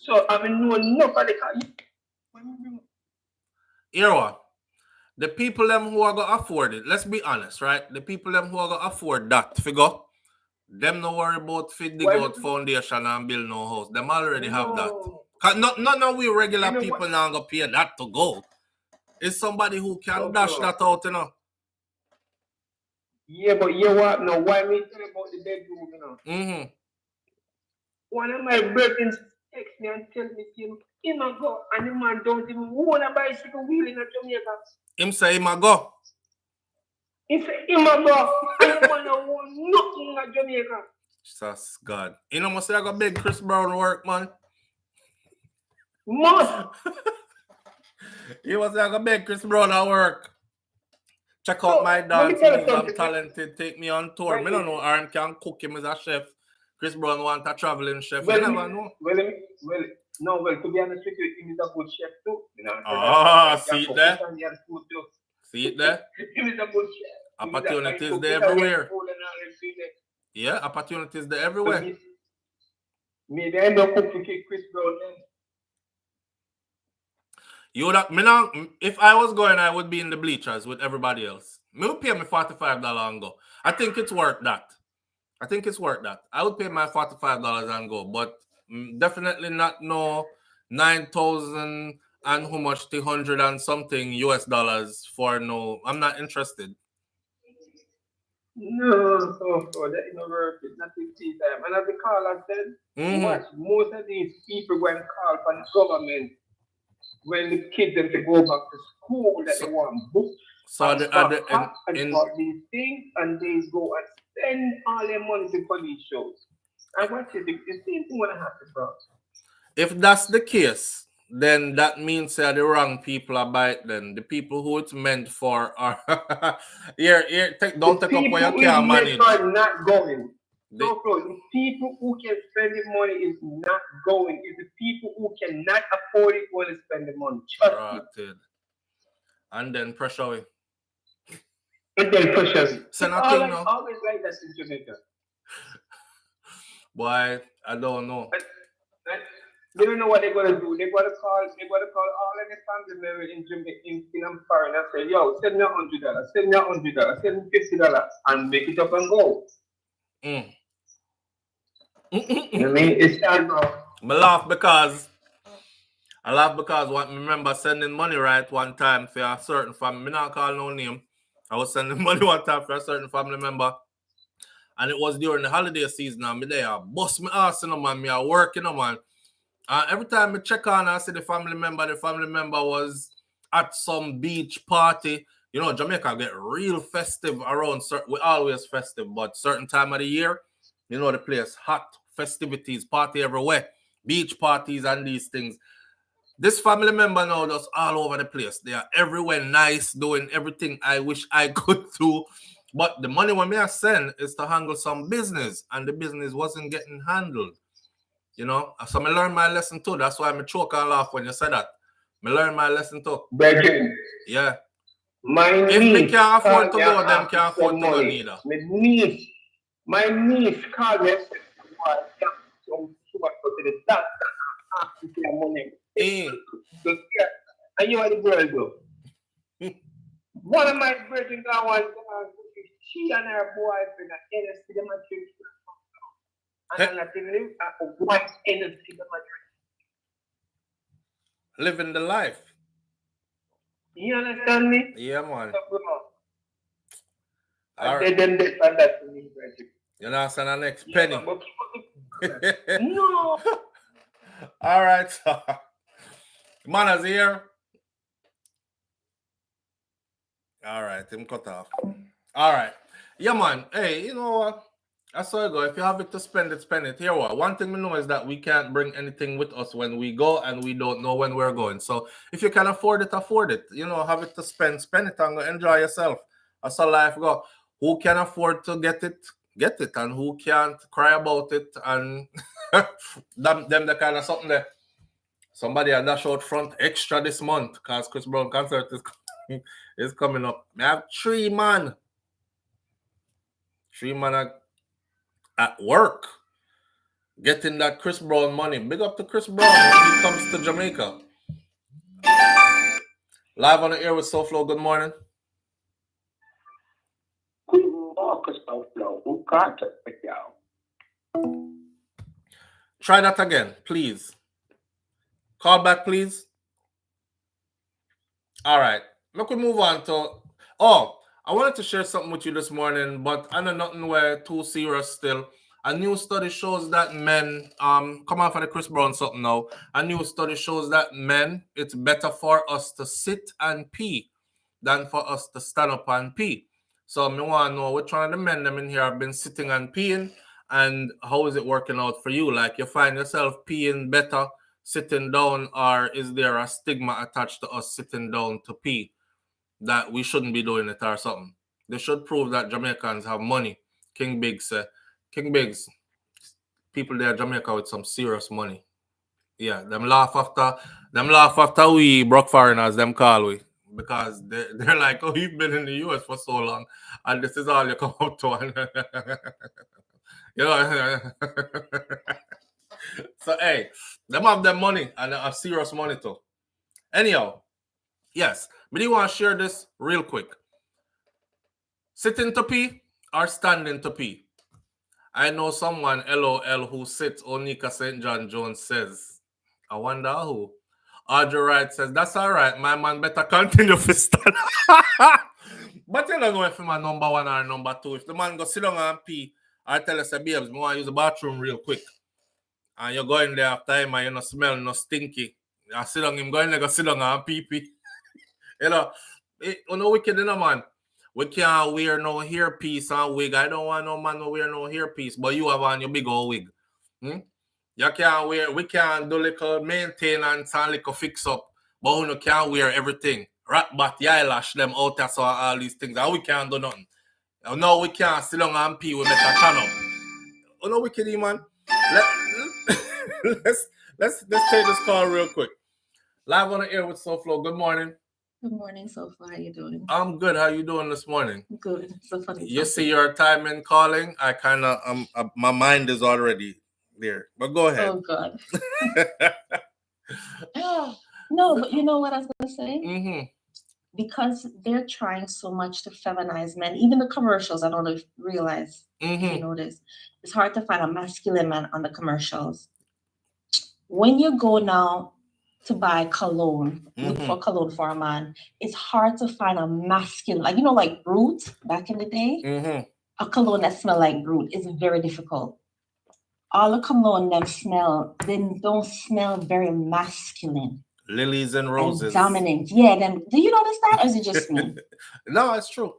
So I mean, no enough of the Irwa, the people them who are going to afford it, let's be honest, right? The people them who are going to afford that figure, them no worry about fit dig out foundation and build no house. Them already have that. Not we regular people now going to pay that to go. It's somebody who can dash that out, you know. Yeah, but you what now? Why me tell you about the bedroom, you know? Mm-hmm. One of my brethren text me and tell me, him a go, and the man don't even want a bicycle wheel in Jamaica. Him say him a go. He say him a go, and the man don't want nothing in Jamaica. Jesus God. You know, must say I got big Chris Brown work, man. Must. You must say I got big Chris Brown at work. Check out my dance moves. I'm talented. Take me on tour. I don't know Aaron can cook him as a chef. Chris Brown want a traveling chef. You never know. Well, to be honest with you, he is a good chef too. You know, see it there? See it there? He is a good chef. Opportunities there everywhere. Yeah, opportunities there everywhere. Maybe I know cook Chris Brown then. If I was going, I would be in the bleachers with everybody else. Me would pay me $45 and go. I think it's worth that. I would pay my $45 and go, but definitely not no 9,000 and how much 300 and something US dollars for no. I'm not interested. No, that is not worth it. Not this time. And as the caller said, watch most of these people when call from the government when the kids them to go back to school that they want books. So and these things, and they go and spend all their money to police shows. And what is the same thing when it happens, bro? If that's the case, then that means that the wrong people are bite. Then the people who it's meant for are don't take up where you can't manage. Are not going. The people who can spend the money is not going. It's the people who cannot afford it going to spend the money. Trust me. And then pressure away. And then pressure. So nothing now. Always like that in Jamaica. Boy, I don't know. They don't know what they're gonna do. They're gonna call all of the family members in Jamaica in foreign and say, yo, send me $100, send me $100, send me $50 and make it up and go. You know what I mean? It's time now. I laugh because I remember sending money right one time for a certain family. I not call no name. I was sending money one time for a certain family member. And it was during the holiday season. And me there, bust me ass, man. Me are working, man. Every time I check on, I see the family member was at some beach party. You know, Jamaica get real festive around. We always festive, but certain time of the year, you know, the place hot, festivities, party everywhere, beach parties and these things. This family member now just all over the place. They are everywhere nice, doing everything I wish I could do. But the money when me I send is to handle some business, and the business wasn't getting handled. You know, so I learned my lesson too. That's why I choke and laugh when you said that. I learned my lesson too. Brethren, Yeah. my If niece me can't afford to go, them ask can't for afford to go money. neither. My niece called me and said, she was to the doctor asking for money. And you are the girl though. One of my brethren got one, she and her boyfriend at NSC, them at church. And I think live at one NSC, them at church. Living the life. You understand me? Yeah, man. I did them this and that to me, brethren. You know, send the next penny. No. All right. Manners here. All right, him cut off. All right. Yeah, man. Hey, you know what? That's how I go. If you have it to spend it, spend it. Here, what? One thing we know is that we can't bring anything with us when we go, and we don't know when we're going. So if you can afford it, afford it. You know, have it to spend it, and go enjoy yourself. That's how life go. Who can afford to get it, and who can't cry about it, and them the kind of something that somebody had dash out front extra this month because Chris Brown concert is coming up. I have 3 man. 3 man at work getting that Chris Brown money. Big up to Chris Brown when he comes to Jamaica. Live on the air with SouFLo. Good morning. Good morning, SouFLo. Who can't with you? Try that again, please. Call back, please. All right. Look, we move on to... Oh, I wanted to share something with you this morning, but I know nothing where too serious still. A new study shows that men, come on for the Chris Brown something now. A new study shows that men, it's better for us to sit and pee than for us to stand up and pee. So I want to know which one of the men them in here have been sitting and peeing, and how is it working out for you? Like, you find yourself peeing better sitting down, or is there a stigma attached to us sitting down to pee that we shouldn't be doing it or something? They should prove that Jamaicans have money. King Biggs said, King Biggs, people there in Jamaica with some serious money. Yeah, them laugh after we broke foreigners, them call we. Because they're like, oh, you've been in the US for so long, and this is all you come up to. You know, so hey, them have their money, and they have serious money too. Anyhow, yes, but you want to share this real quick. Sitting to pee or standing to pee? I know someone, LOL, who sits. Onika St. John Jones says, I wonder who. Audrey Wright says, that's all right. My man better continue to stand. But you don't know if my number 1 or number 2. If the man go sit down and pee, I tell us, babes, I want to use the bathroom real quick. And you're going there after him and you don't smell no stinky. I sit down, him going there, go sit down and pee. You know, wicked, you know, man. We can't wear no hairpiece and wig. I don't want no man to wear no hairpiece, but you have on your big old wig. You can't wear, we can't do little maintenance and little fix up, but we can't wear everything. Rat bat, eyelash, them out there, so all these things. And we can't do nothing. No, we can't sit down and pee, we make a turn up. Oh no, wicked, man. Let's take this call real quick. Live on the air with SouFLo. Good morning. Good morning, SouFLo. How you doing? I'm good. How you doing this morning? Good. So funny. You see your time in calling? I kind of my mind is already there. But go ahead. Oh God. No, but you know what I was gonna say? Mm-hmm. Because they're trying so much to feminize men, even the commercials. I don't know if you realize. If you know this, it's hard to find a masculine man on the commercials. When you go now to buy cologne, look for cologne for a man, it's hard to find a masculine, like, you know, like Brute back in the day. A cologne that smells like Brute is very difficult. All the cologne them smell, they don't smell very masculine. Lilies and roses. And dominant. Yeah, then do you notice that, or is it just me? No, it's true.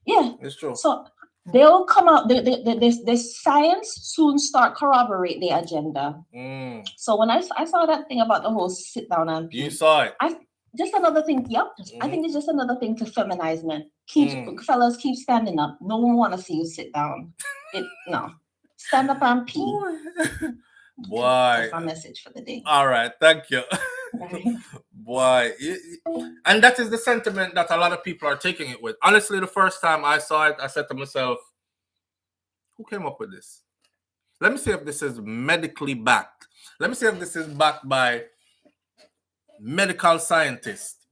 Yeah. It's true. So they'll come out. The science soon start corroborate the agenda. So when I saw that thing about the whole sit down and pee, you saw it. Just another thing. Yep, I think it's just another thing to feminize men. Fellas, keep standing up. No one want to see you sit down. No, stand up and pee. Boy, that's my message for the day. All right, thank you. Boy, and that is the sentiment that a lot of people are taking it with. Honestly, the first time I saw it, I said to myself, who came up with this? Let me see if this is medically backed. Let me see if this is backed by medical scientists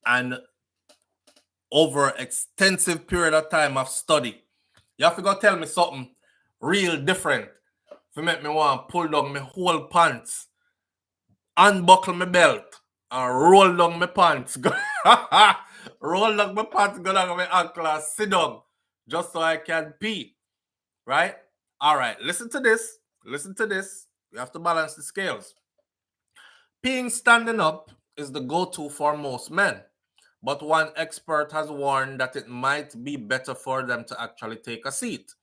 and over extensive period of time of study. You have to go tell me something real different to make me want to pull down my whole pants, unbuckle my belt, and roll down my pants. Roll down my pants, go down my ankle, sit down, just so I can pee. Right? All right, listen to this. Listen to this. You have to balance the scales. Peeing standing up is the go-to for most men, but one expert has warned that it might be better for them to actually take a seat.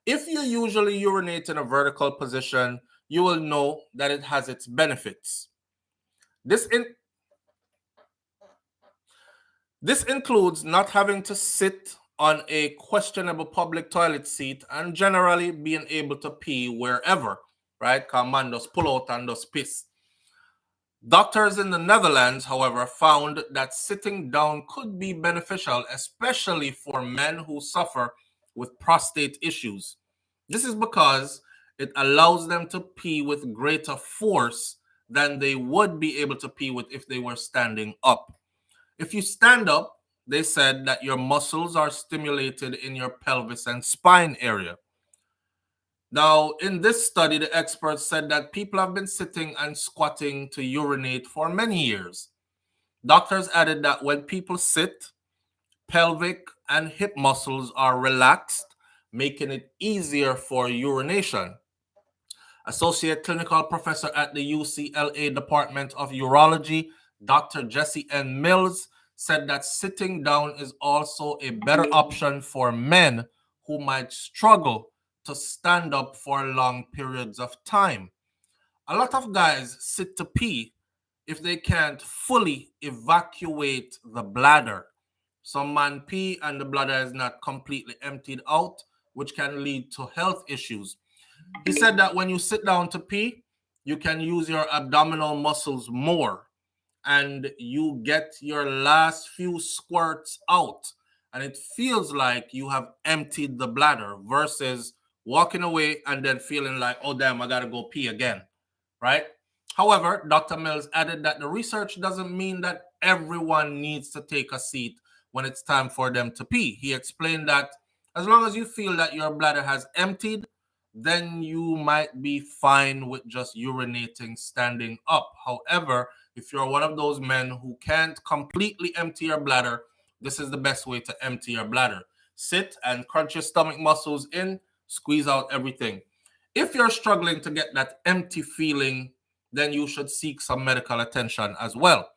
If you usually urinate in a vertical position, you will know that it has its benefits. This includes not having to sit on a questionable public toilet seat and generally being able to pee wherever, right? Because man just pull out and just piss. Doctors in the Netherlands, however, found that sitting down could be beneficial, especially for men who suffer with prostate issues. This is because it allows them to pee with greater force than they would be able to pee with if they were standing up. If you stand up, they said that your muscles are stimulated in your pelvis and spine area. Now, in this study, the experts said that people have been sitting and squatting to urinate for many years. Doctors added that when people sit, pelvic and hip muscles are relaxed, making it easier for urination. Associate Clinical Professor at the UCLA Department of Urology, Dr. Jesse N. Mills, said that sitting down is also a better option for men who might struggle to stand up for long periods of time. A lot of guys sit to pee if they can't fully evacuate the bladder. Some man pee and the bladder is not completely emptied out, which can lead to health issues. He said that when you sit down to pee, you can use your abdominal muscles more and you get your last few squirts out and it feels like you have emptied the bladder versus walking away and then feeling like, oh damn, I gotta go pee again, right? However, Dr. Mills added that the research doesn't mean that everyone needs to take a seat when it's time for them to pee. He explained that as long as you feel that your bladder has emptied, then you might be fine with just urinating standing up. However, if you're one of those men who can't completely empty your bladder, this is the best way to empty your bladder. Sit and crunch your stomach muscles in, squeeze out everything. If you're struggling to get that empty feeling, then you should seek some medical attention as well.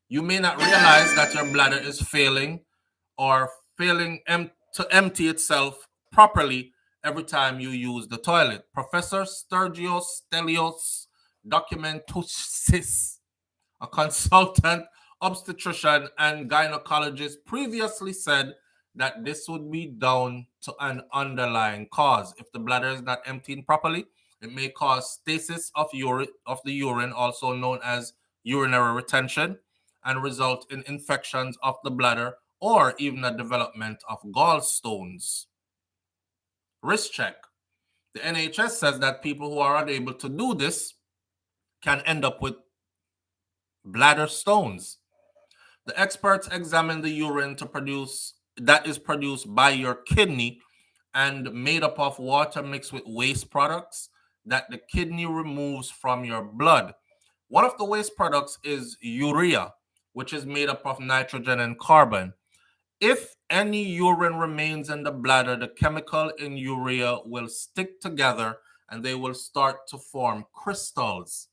You may not realize that your bladder is failing or failing to empty itself properly every time you use the toilet. Professor Sergio Stelios Documentusis, a consultant obstetrician and gynecologist, previously said that this would be down to an underlying cause. If the bladder is not emptying properly, it may cause stasis of the urine, also known as urinary retention, and result in infections of the bladder or even the development of gallstones. Risk check. The NHS says that people who are unable to do this can end up with bladder stones. The experts examine the urine that is produced by your kidney and made up of water mixed with waste products that the kidney removes from your blood. One of the waste products is urea, which is made up of nitrogen and carbon. If any urine remains in the bladder, the chemical in urea will stick together and they will start to form crystals.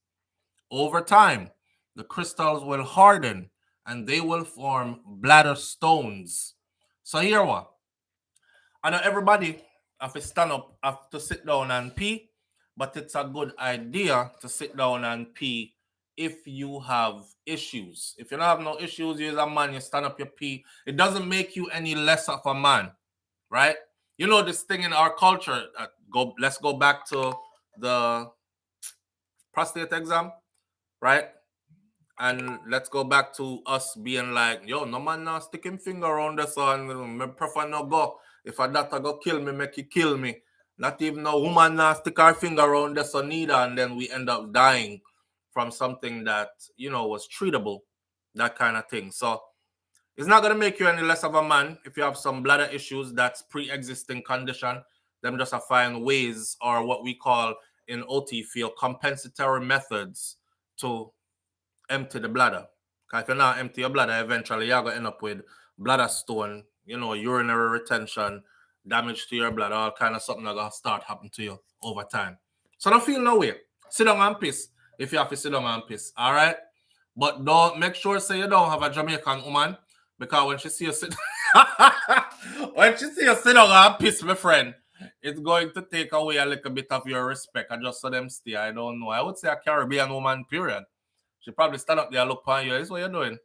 Over time, the crystals will harden and they will form bladder stones. So here what? I know everybody have to stand up, have to sit down and pee, but it's a good idea to sit down and pee if you have issues. If you don't have no issues, you're a man, you stand up, you pee. It doesn't make you any less of a man, right? You know this thing in our culture. Let's go back to the prostate exam, right? And let's go back to us being like, yo, no man now stick him finger around the sun. Me prefer no go. If a doctor go kill me, make it kill me. Not even no woman now stick her finger around the sun either, and then we end up dying from something that, you know, was treatable, that kind of thing. So it's not going to make you any less of a man if you have some bladder issues that's pre-existing condition. Them just find ways, or what we call in OT field, compensatory methods to empty the bladder. Because if you not empty your bladder, eventually you're going to end up with bladder stone, you know, urinary retention, damage to your bladder, all kind of something that going to start happening to you over time. So don't feel no way. Sit down and piss if you have to sit down and piss, all right? But don't make sure say you don't have a Jamaican woman, because when she see you sit when she see you sit down and piss, my friend, it's going to take away a little bit of your respect. I just saw them stay. I don't know. I would say a Caribbean woman, period. She probably stand up there and look on you. This is what you're doing.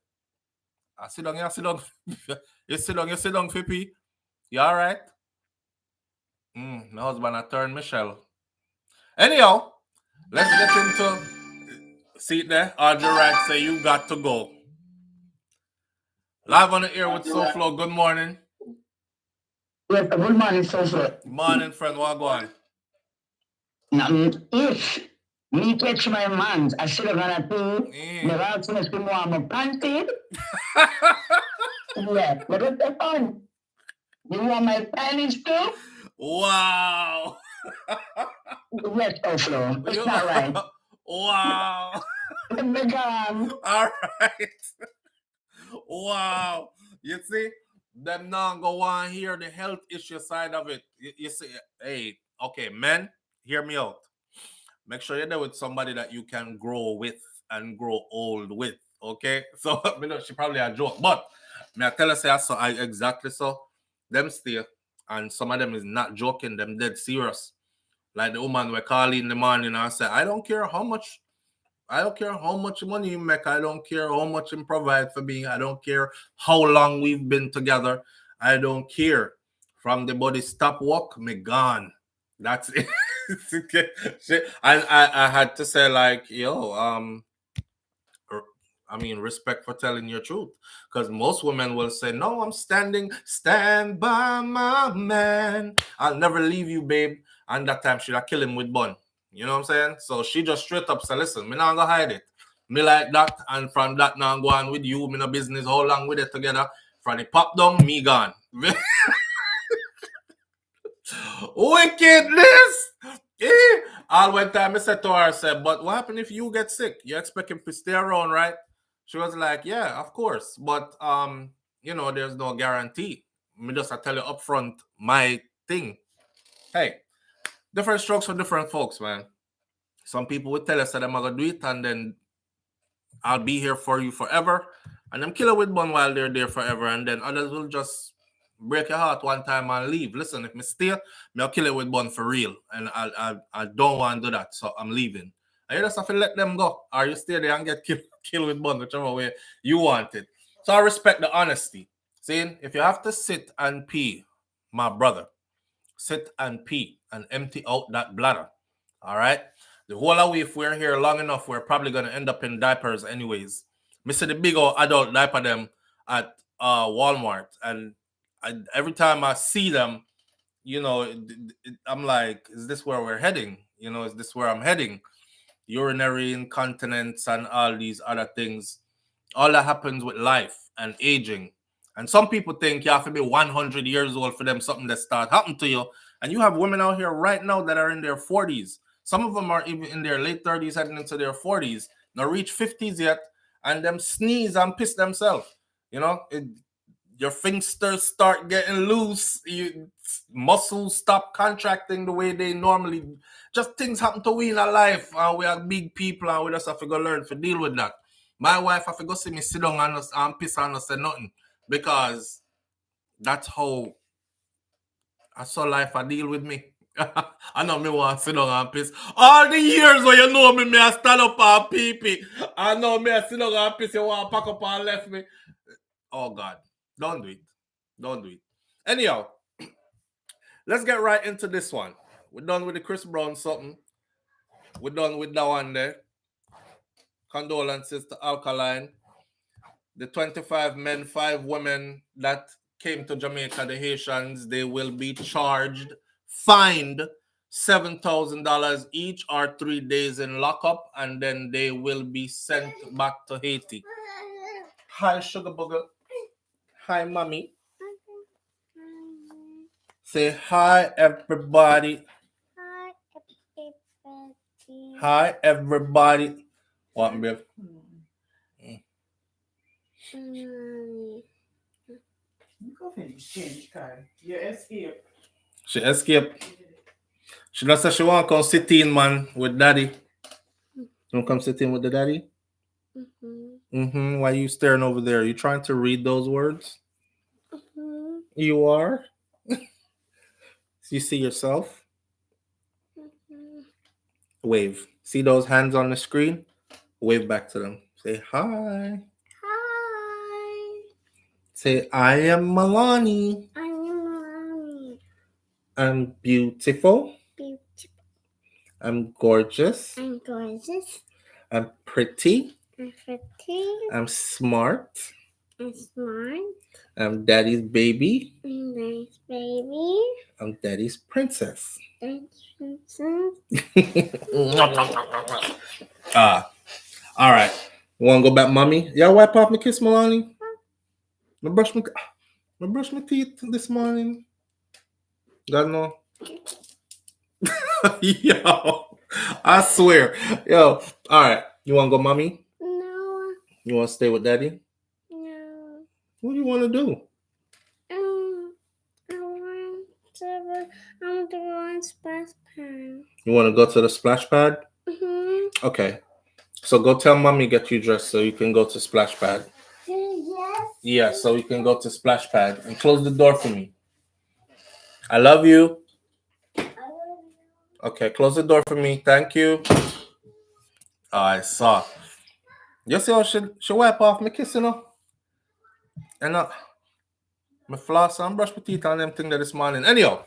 I sit down, you sit down. you sit down, Fippy. You all right? My husband, I turned Michelle. Anyhow, let's get into... See it there? Audrey Wright say you got to go. Live on the air with SouFLo. Good morning. Yes, good morning, SouFLo. Morning, friend. What go on? If me catch my man, I should have gonna do the right thing is to warm up panty. Yeah, but it's fun. You want my panties too? Wow. Yes, SouFLo. It's not right. Wow. All right. Wow. You see, them now go on here the health issue side of it. You see, hey, okay, men, hear me out. Make sure you're there with somebody that you can grow with and grow old with. Okay, so you know she probably a joke, but may I tell her say I exactly so. Them stay, and some of them is not joking. Them dead serious. Like the woman we call in the morning and say, I don't care how much money you make. I don't care how much you provide for me. I don't care how long we've been together. I don't care. From the body stop walk, me gone. That's it. I had to say like, yo, I mean, respect for telling your truth. Because most women will say, no, I'm stand by my man. I'll never leave you, babe. And that time she'll kill him with bun. You know what I'm saying? So she just straight up said, listen, me not gonna hide it. Me like that, and from that now I'm going with you. Me no business, how long with it together. From the pop down, me gone. Wickedness! All one time I said to her, I said, but what happened if you get sick? You expect him to stay around, right? She was like, yeah, of course. But you know, there's no guarantee. Me just I tell you up front my thing. Hey, different strokes for different folks, man. Some people would tell us that I'm gonna do it and then I'll be here for you forever. And them kill it with bun while they're there forever. And then others will just break your heart one time and leave. Listen, if me stay, I'll kill it with bun for real. And I don't want to do that. So I'm leaving. And you just have to let them go. Or you stay there and get killed with bun, whichever way you want it. So I respect the honesty. See, if you have to sit and pee, my brother, sit and pee and empty out that bladder. All right? The whole of we, if we're here long enough, we're probably going to end up in diapers anyways. Me see the big old adult diaper them at Walmart. And every time I see them, you know, I'm like, is this where we're heading? You know, is this where I'm heading? Urinary incontinence and all these other things. All that happens with life and aging. And some people think you have to be 100 years old for them something that start happening to you. And you have women out here right now that are in their 40s. Some of them are even in their late 30s, heading into their 40s. Not reach 50s yet, and them sneeze and piss themselves. You know, your fingers start getting loose. Muscles stop contracting the way they normally. Just things happen to we in our life, and we are big people, and we just have to go learn to deal with that. My wife have to go see me sit down and piss and not say nothing, because that's how I saw life a deal with me. I know me want to sit down and piss. All the years when you know me I stand up and pee. I know me I sit down and piss. You want to pack up and left me. Oh, God. Don't do it. Don't do it. Anyhow, let's get right into this one. We're done with the Chris Brown something. We're done with that one there. Condolences to Alkaline. The 25 men, 5 women that came to Jamaica, the Haitians, they will be charged, fined $7,000 each or 3 days in lockup, and then they will be sent back to Haiti. Hi, Sugar Booger. Hi, Mommy. Say hi, everybody. Hi, everybody. Hi, everybody. What, babe? Mommy. Go finish change card. You escape. She escaped. She just said she want to come sit in, man, with daddy. You want to come sit in with the daddy? Why are you staring over there? Are you trying to read those words? You are? You see yourself? Wave. See those hands on the screen? Wave back to them. Say hi. Hi. Say, I am Milani. I'm Mommy. I'm beautiful. Beautiful. I'm gorgeous. I'm gorgeous. I'm pretty. I'm pretty. I'm smart. I'm smart. I'm daddy's baby. I'm nice baby. I'm daddy's princess. Daddy's princess. All right. You want to go back, mommy? Y'all wipe off my kiss, Milani? I brush my teeth this morning. God no. Yo, I swear. Yo, all right. You want to go, mommy? No. You want to stay with daddy? No. What do you want to do? I want to go on splash pad. You want to go to the splash pad? Okay. So go tell mommy get you dressed so you can go to splash pad. Yes. Yeah, so you can go to splash pad and close the door for me. I love you. Okay, close the door for me. Thank you. I saw. You see how she wipe off my kiss, you know? And my floss and brush my teeth on them thing there this morning. Anyhow,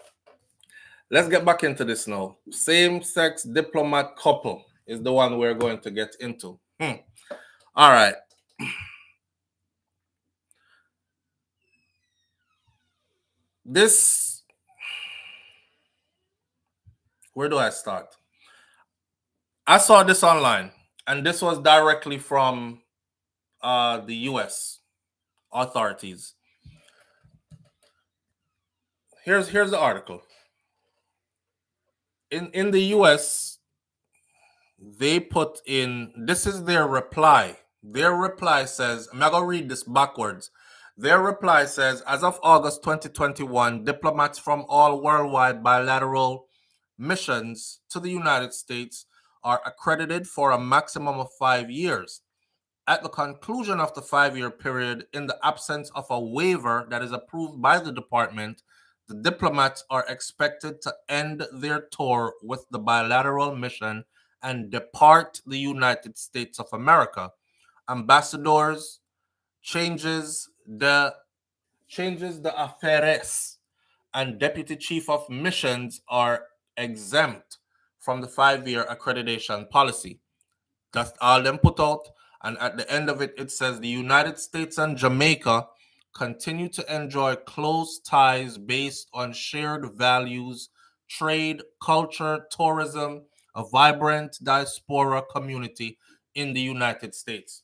let's get back into this now. Same-sex diplomat couple is the one we're going to get into. All right. Where do I start? I saw this online, and this was directly from the U.S. authorities. Here's the article. In the U.S., they put in, this is their reply. Their reply says, I'm going to read this backwards. Their reply says, as of August 2021, diplomats from all worldwide bilateral missions to the United States are accredited for a maximum of 5 years. At the conclusion of the 5-year period, in the absence of a waiver that is approved by the department, the diplomats are expected to end their tour with the bilateral mission and depart the United States of America. Ambassadors changes the affairs and deputy chief of missions are exempt from the 5-year accreditation policy. That's all them put out. And at the end of it, it says the United States and Jamaica continue to enjoy close ties based on shared values, trade, culture, tourism, a vibrant diaspora community in the United States.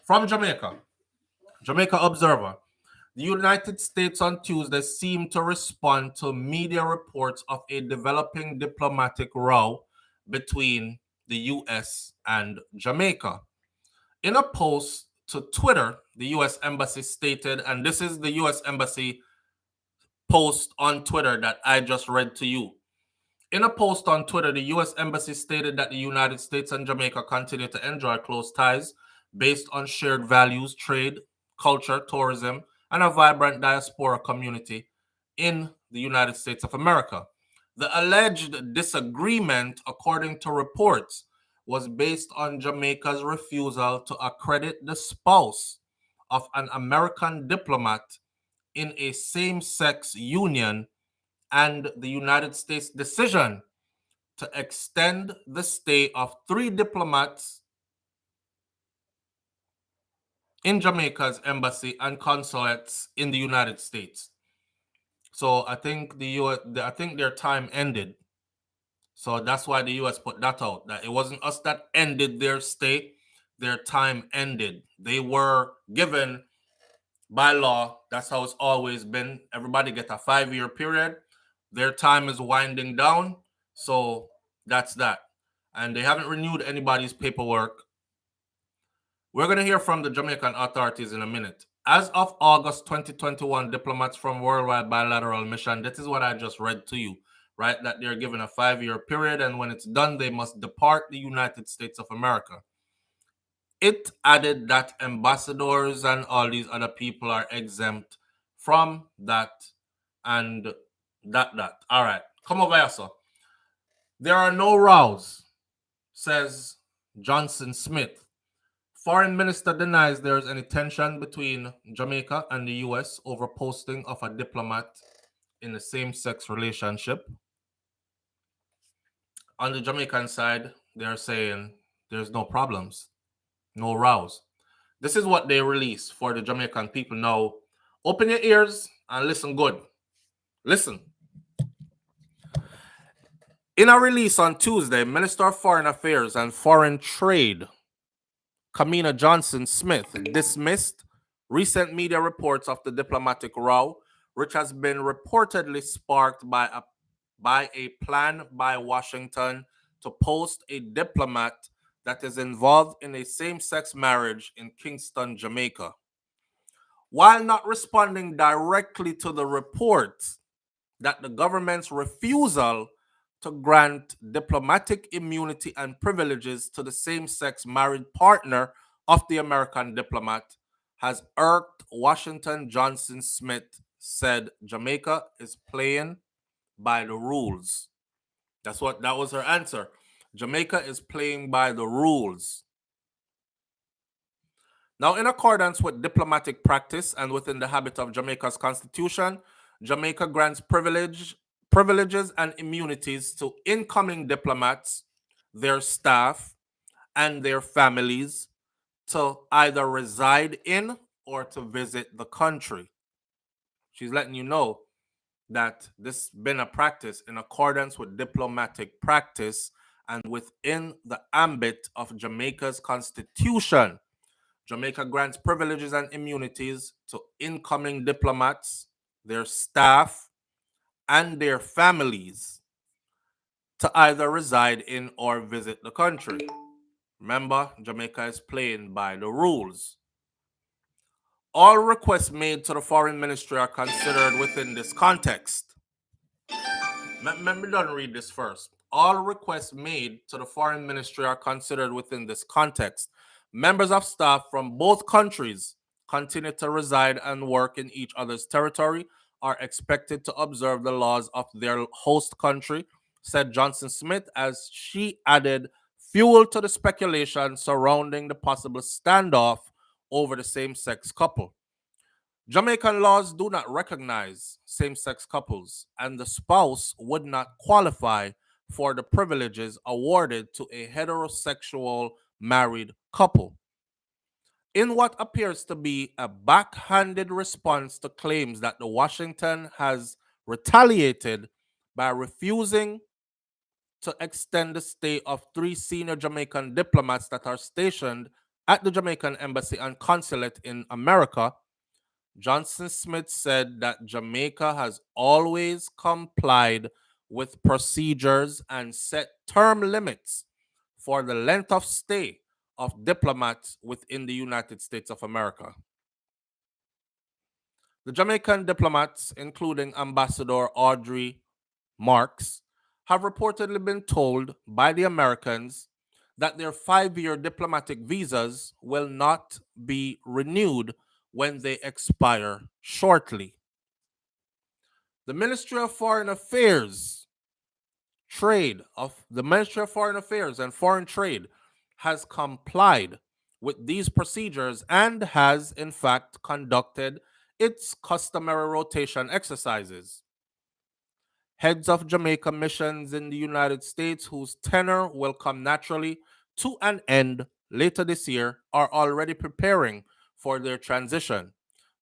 From Jamaica Observer. The United States on Tuesday seemed to respond to media reports of a developing diplomatic row between the U.S. and Jamaica. In a post to Twitter, the U.S. Embassy stated, and this is the U.S. Embassy post on Twitter that I just read to you. In a post on Twitter, the U.S. Embassy stated that the United States and Jamaica continue to enjoy close ties based on shared values, trade, culture, tourism, and a vibrant diaspora community in the United States of America. The alleged disagreement, according to reports, was based on Jamaica's refusal to accredit the spouse of an American diplomat in a same-sex union and the United States' decision to extend the stay of 3 diplomats in Jamaica's embassy and consulates in the United States. So I think I think their time ended. So that's why the US put that out. That it wasn't us that ended their stay. Their time ended. They were given by law. That's how it's always been. Everybody get a 5-year period. Their time is winding down. So that's that. And they haven't renewed anybody's paperwork. We're going to hear from the Jamaican authorities in a minute. As of August 2021, diplomats from Worldwide Bilateral Mission, this is what I just read to you, right? That they're given a 5-year period, and when it's done, they must depart the United States of America. It added that ambassadors and all these other people are exempt from that and that. All right, come over here, sir. There are no rows, says Johnson Smith. Foreign minister denies there is any tension between Jamaica and the US over posting of a diplomat in a same-sex relationship. On the Jamaican side, they're saying there's no problems, no rows. This is what they release for the Jamaican people. Now, open your ears and listen good. Listen. In a release on Tuesday, Minister of Foreign Affairs and Foreign Trade, Kamina Johnson Smith, dismissed recent media reports of the diplomatic row, which has been reportedly sparked by a plan by Washington to post a diplomat that is involved in a same-sex marriage in Kingston, Jamaica. While not responding directly to the reports that the government's refusal to grant diplomatic immunity and privileges to the same-sex married partner of the American diplomat has irked Washington, Johnson Smith said Jamaica is playing by the rules. That was her answer. Jamaica is playing by the rules. Now, in accordance with diplomatic practice and within the habit of Jamaica's constitution, Jamaica grants privileges and immunities to incoming diplomats, their staff, and their families to either reside in or to visit the country. She's letting you know that this has been a practice in accordance with diplomatic practice and within the ambit of Jamaica's constitution. Jamaica grants privileges and immunities to incoming diplomats, their staff, and their families to either reside in or visit the country. Remember, Jamaica is playing by the rules. All requests made to the foreign ministry are considered within this context. Let me read this first. All requests made to the foreign ministry are considered within this context. Members of staff from both countries continue to reside and work in each other's territory, are expected to observe the laws of their host country, said Johnson Smith, as she added fuel to the speculation surrounding the possible standoff over the same-sex couple. Jamaican laws do not recognize same-sex couples, and the spouse would not qualify for the privileges awarded to a heterosexual married couple. In what appears to be a backhanded response to claims that the Washington has retaliated by refusing to extend the stay of 3 senior Jamaican diplomats that are stationed at the Jamaican Embassy and Consulate in America, Johnson Smith said that Jamaica has always complied with procedures and set term limits for the length of stay of diplomats within the United States of America. The Jamaican diplomats, including Ambassador Audrey Marks, have reportedly been told by the Americans that their 5-year diplomatic visas will not be renewed when they expire shortly. The Ministry of Foreign Affairs and Foreign Trade has complied with these procedures and has in fact conducted its customary rotation exercises. Heads of Jamaica missions in the United States, whose tenure will come naturally to an end later this year, are already preparing for their transition.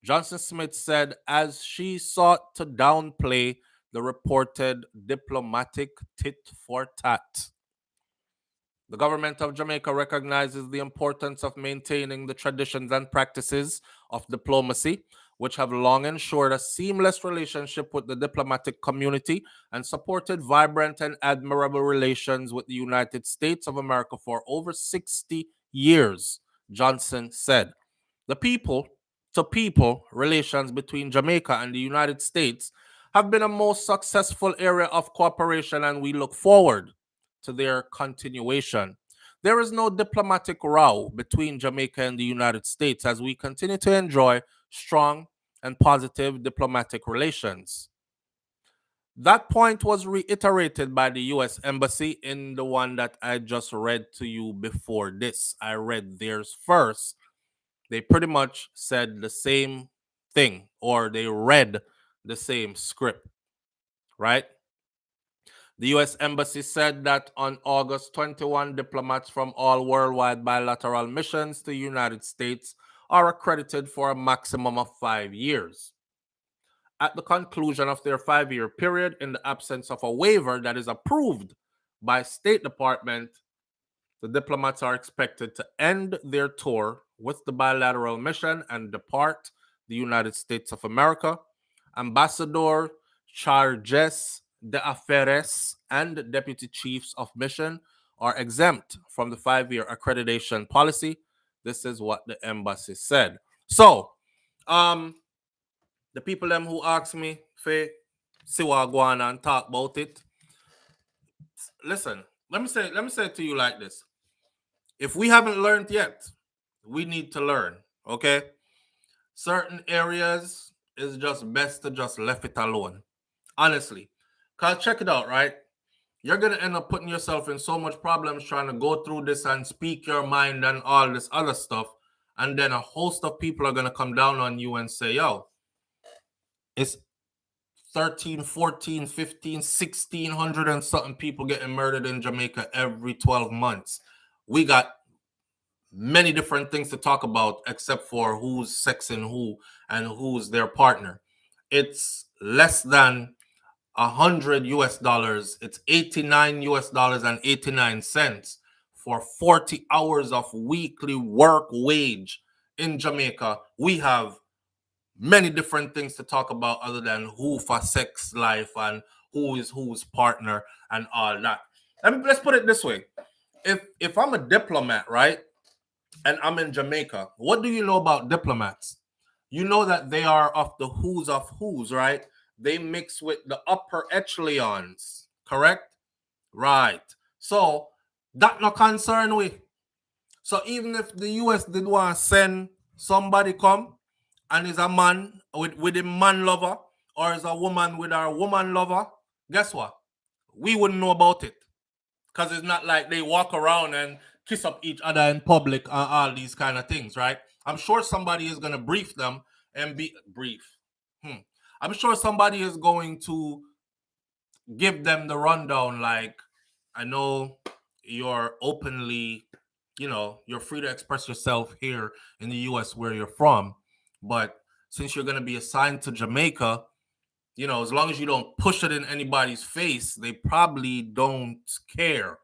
Johnson Smith said as she sought to downplay the reported diplomatic tit for tat. The government of Jamaica recognizes the importance of maintaining the traditions and practices of diplomacy, which have long ensured a seamless relationship with the diplomatic community and supported vibrant and admirable relations with the United States of America for over 60 years, Johnson said. The people-to-people relations between Jamaica and the United States have been a most successful area of cooperation, and we look forward to their continuation. There is no diplomatic row between Jamaica and the United States as we continue to enjoy strong and positive diplomatic relations. That point was reiterated by the US Embassy in the one that I just read to you before this. I read theirs first. They pretty much said the same thing, or they read the same script, right? The U.S. Embassy said that on August 21, diplomats from all worldwide bilateral missions to the United States are accredited for a maximum of 5 years. At the conclusion of their 5-year period, in the absence of a waiver that is approved by State Department, the diplomats are expected to end their tour with the bilateral mission and depart the United States of America. Ambassador Charges d'Affaires and deputy chiefs of mission are exempt from the 5-year accreditation policy. This is what the embassy said. So, the people them who asked me, Faye, see what I go on and talk about it. Listen, let me say it to you like this. If we haven't learned yet, we need to learn, okay? Certain areas is just best to just left it alone. Honestly. Cause check it out, right? You're gonna end up putting yourself in so much problems trying to go through this and speak your mind and all this other stuff. And then a host of people are gonna come down on you and say, yo, it's 13, 14, 15, 1600 and something people getting murdered in Jamaica every 12 months. We got many different things to talk about except for who's sexing who and who's their partner. It's less than $100. It's $89 and 89 cents for 40 hours of weekly work wage in Jamaica. We have many different things to talk about other than who for sex life and who is whose partner and all that. Let's put it this way. If I'm a diplomat, right, and I'm in Jamaica, what do you know about diplomats? You know that they are of who's, right? They mix with the upper echelons, correct? Right. So that no concern we. So even if the US did want to send somebody come and is a man with a man lover or is a woman with our woman lover, guess what? We wouldn't know about it. Because it's not like they walk around and kiss up each other in public and all these kind of things, right? I'm sure somebody is going to brief them and be brief. I'm sure somebody is going to give them the rundown like, I know you're openly, you're free to express yourself here in the US where you're from, but since you're going to be assigned to Jamaica, as long as you don't push it in anybody's face, they probably don't care.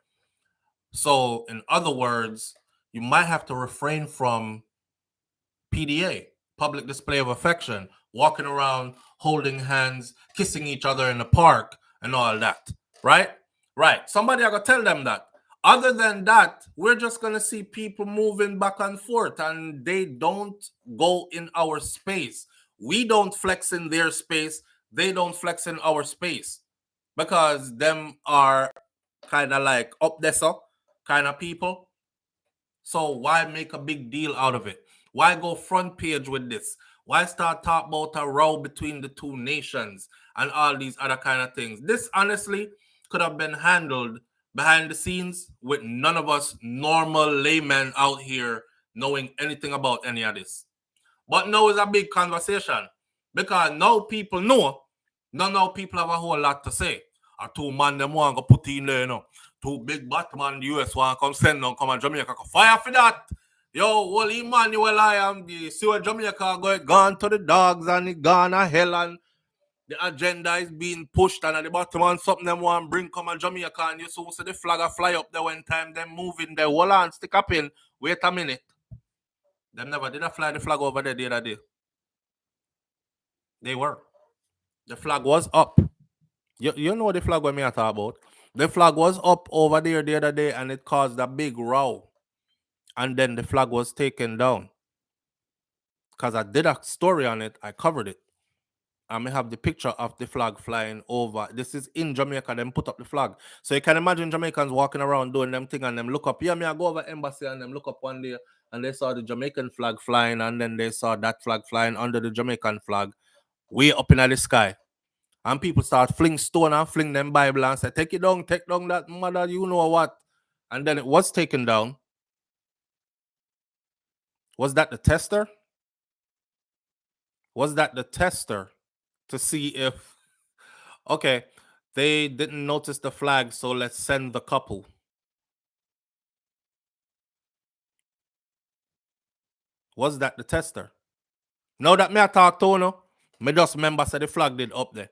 So, in other words, you might have to refrain from PDA, public display of affection, walking around, holding hands, kissing each other in the park, and all that. Right? Right. Somebody I gotta tell them that. Other than that, we're just gonna see people moving back and forth, and they don't go in our space. We don't flex in their space. They don't flex in our space because them are kind of like up there, so kind of people. So why make a big deal out of it? Why go front page with this? Why start talk about a row between the two nations and all these other kind of things? This honestly could have been handled behind the scenes with none of us normal laymen out here knowing anything about any of this. But now is a big conversation because now people know. Now people have a whole lot to say. A two man them want to put in there, you know. Two big Batman the US want to come send them come on Jamaica. Fire for that. Yo, well, Emmanuel, I am the see where Jamaica gone to the dogs and it gone to hell and the agenda is being pushed and at the bottom and something them want bring come on Jamaica and you so see the flag a fly up there when time them moving there. Hold on, stick up in. Wait a minute. Them never did I fly the flag over there the other day. They were. The flag was up. You know the flag what me I talk about. The flag was up over there the other day and it caused a big row. And then the flag was taken down. Because I did a story on it. I covered it. I may have the picture of the flag flying over. This is in Jamaica. Them put up the flag. So you can imagine Jamaicans walking around doing them thing and them look up. Yeah, me I go over embassy and them look up one day and they saw the Jamaican flag flying and then they saw that flag flying under the Jamaican flag way up in the sky. And people start fling stone and fling them Bible and say, take down that mother, you know what? And then it was taken down. Was that the tester? Was that the tester to see if, okay, they didn't notice the flag, so let's send the couple. Was that the tester? Now that me I talk to no, me just remember say the flag did up there.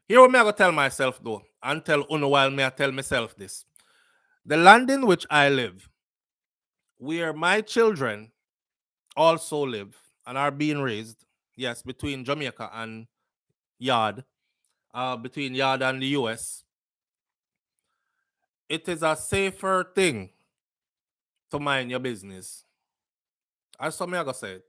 Here what me I go tell myself though, and tell Uno while me I tell myself this. The land in which I live, where my children also live and are being raised, yes, between Jamaica and Yard, between Yard and the US, it is a safer thing to mind your business. That's what me I go say it.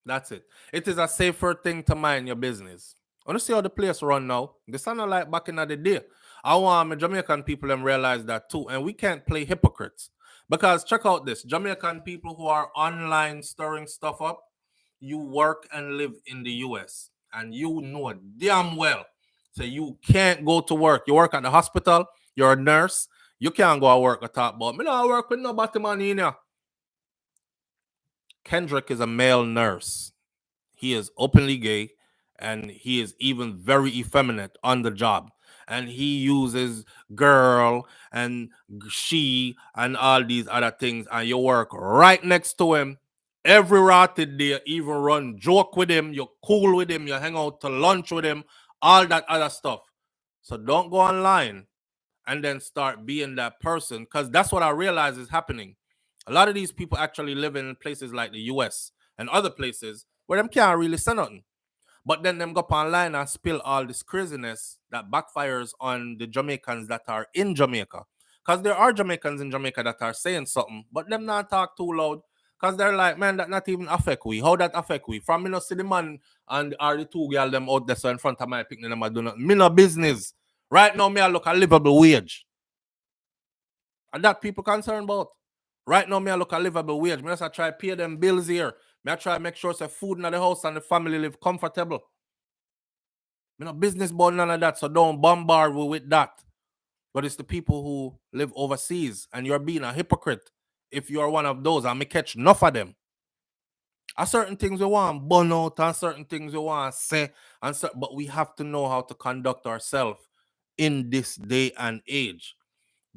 That's it. It is a safer thing to mind your business. I want to see how the place run now. This is not like back in the day. I want my Jamaican people them realize that too. And we can't play hypocrites. Because check out this. Jamaican people who are online stirring stuff up, you work and live in the US. And you know damn well. So you can't go to work. You work at the hospital, you're a nurse, you can't go to work and talk about me. No, I work with nobody money in here. Kendrick is a male nurse. He is openly gay and he is even very effeminate on the job. And he uses girl and she and all these other things. And you work right next to him every rotted day, even run joke with him, you're cool with him, you hang out to lunch with him, all that other stuff. So don't go online and then start being that person because that's what I realize is happening. A lot of these people actually live in places like the US and other places where them can't really say nothing. But then them go up online and spill all this craziness that backfires on the Jamaicans that are in Jamaica. Because there are Jamaicans in Jamaica that are saying something, but them not talk too loud. Because they're like, man, that not even affect we. How that affect we? From me no see the man and are the two girl them out there so in front of my picnic them I do not. Me no business. Right now, me I look a livable wage. And that people concerned about. Right now, me I look a livable wage. Me just try pay them bills here. Me I try make sure say food in the house and the family live comfortable. Me no business about none of that, so don't bombard me with that. But it's the people who live overseas, and you're being a hypocrite if you're one of those. And me catch enough of them. A certain things we want burn out, and certain things we want say, but we have to know how to conduct ourselves in this day and age.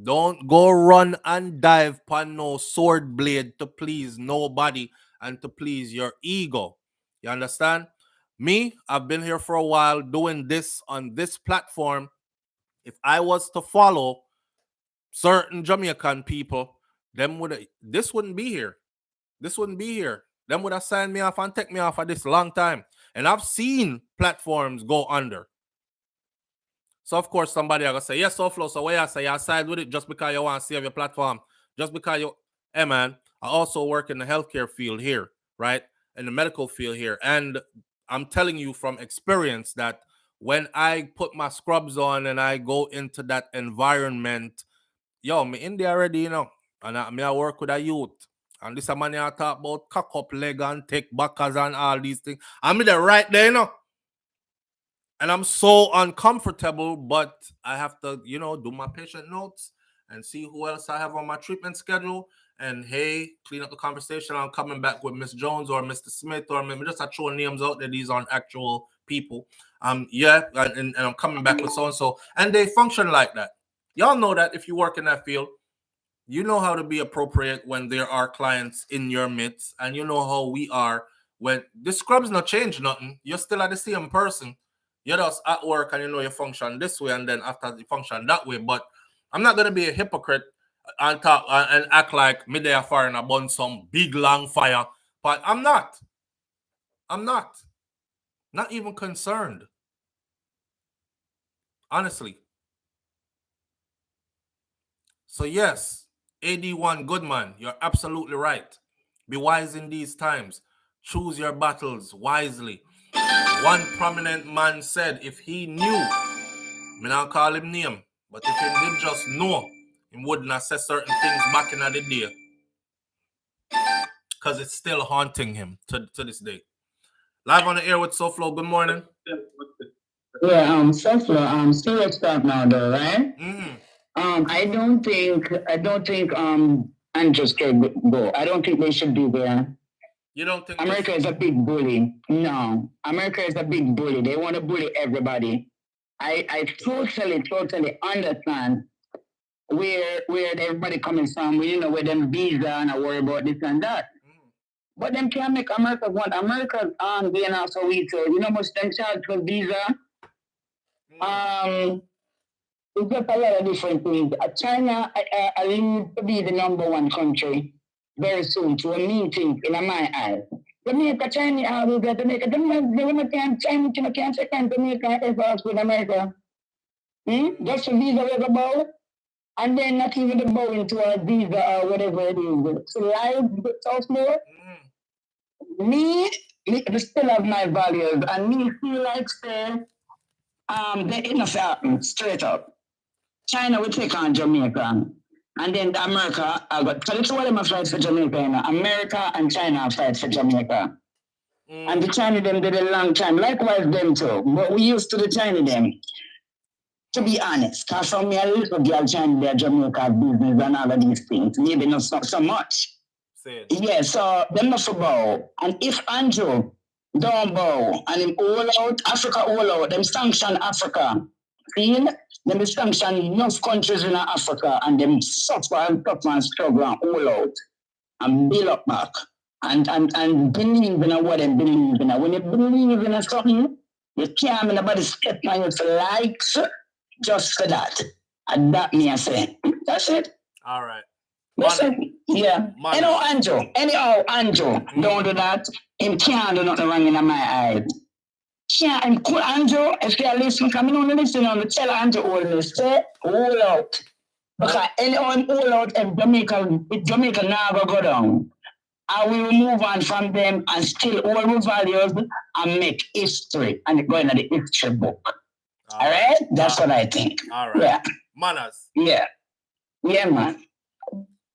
Don't go run and dive upon no sword blade to please nobody and to please your ego. You understand? Me, I've been here for a while doing this on this platform. If I was to follow certain Jamaican people, this wouldn't be here. This wouldn't be here. Them would have signed me off and take me off for this long time. And I've seen platforms go under. So of course somebody are gonna say, yes, SouFLo, so why I say I side with it just because you want to save your platform. Just because you hey man, I also work in the healthcare field here, right? In the medical field here. And I'm telling you from experience that when I put my scrubs on and I go into that environment, me in there already, you know. And I work with a youth. And this a man here talk about cock up leg and take backers and all these things. I'm there right there, you know. And I'm so uncomfortable, but I have to, you know, do my patient notes and see who else I have on my treatment schedule. And hey, clean up the conversation. I'm coming back with Miss Jones or Mr. Smith, or maybe just throwing names out there. These aren't actual people. Yeah, and I'm coming back with so and so, and they function like that. Y'all know that if you work in that field, you know how to be appropriate when there are clients in your midst, and you know how we are when the scrubs not change nothing. You're still at the same person. You're just at work and you know you function this way, and then after you function that way. But I'm not gonna be a hypocrite and talk and act like me there fire and burn some big long fire. But I'm not. I'm not. Not even concerned. Honestly. So yes, AD1 Goodman, you're absolutely right. Be wise in these times. Choose your battles wisely. One prominent man said if he knew, me not call him name, but if he did just know, he wouldn't have said certain things back in the day. Because it's still haunting him to this day. Live on the air with SouFLo, good morning. Yeah, SouFLo, serious stuff now though, right? Mm-hmm. I don't think Andrews can go. I don't think they should be there. You don't think America is a big bully? No, America is a big bully. They want to bully everybody. I totally understand where everybody coming from. You know, where them visa and I worry about this and that. But them can't make America want. America's being also weak. So you know, much them charge for visa. It's just a lot of different things. China, I need to be the #1 country very soon to a meeting in my eyes. Jamaica, China, we got Jamaica. China can't second Jamaica as with America. Just a visa with a bow, and then not even the bow into a visa or whatever it is. So live South more. Me still have my values, and me feel like say, they enough happen straight up. China will take on Jamaica. And then America, I got 32 of them fight for Jamaica. You know. America and China fight for Jamaica. And the China them did a long time. Likewise them too. But we used to the China them. To be honest, because from me a little girl China their Jamaica business and all of these things. Maybe not so much. Yeah, so them not for bow. And if Andrew don't bow and him all out, Africa all out, them sanction Africa. Feel? Them sanction enough countries in Africa and them suffer and struggle and all out and build up back and believe in what they believe in. When you believe in something, you can't have nobody step on you for likes just for that. And that me I say. That's it. All right. Listen, yeah. Anyhow, Andrew, don't do that. Him can't do nothing wrong in my eyes. Yeah, and cool, Andrew, if you listen, come on, listen on the tell Andrew all this, say, all out. Because anyone all out and Jamaica never go down. And we will move on from them and still all the values and make history and go into the history book. All right? That's what I think. All right. Yeah. Manners. Yeah. Yeah, man.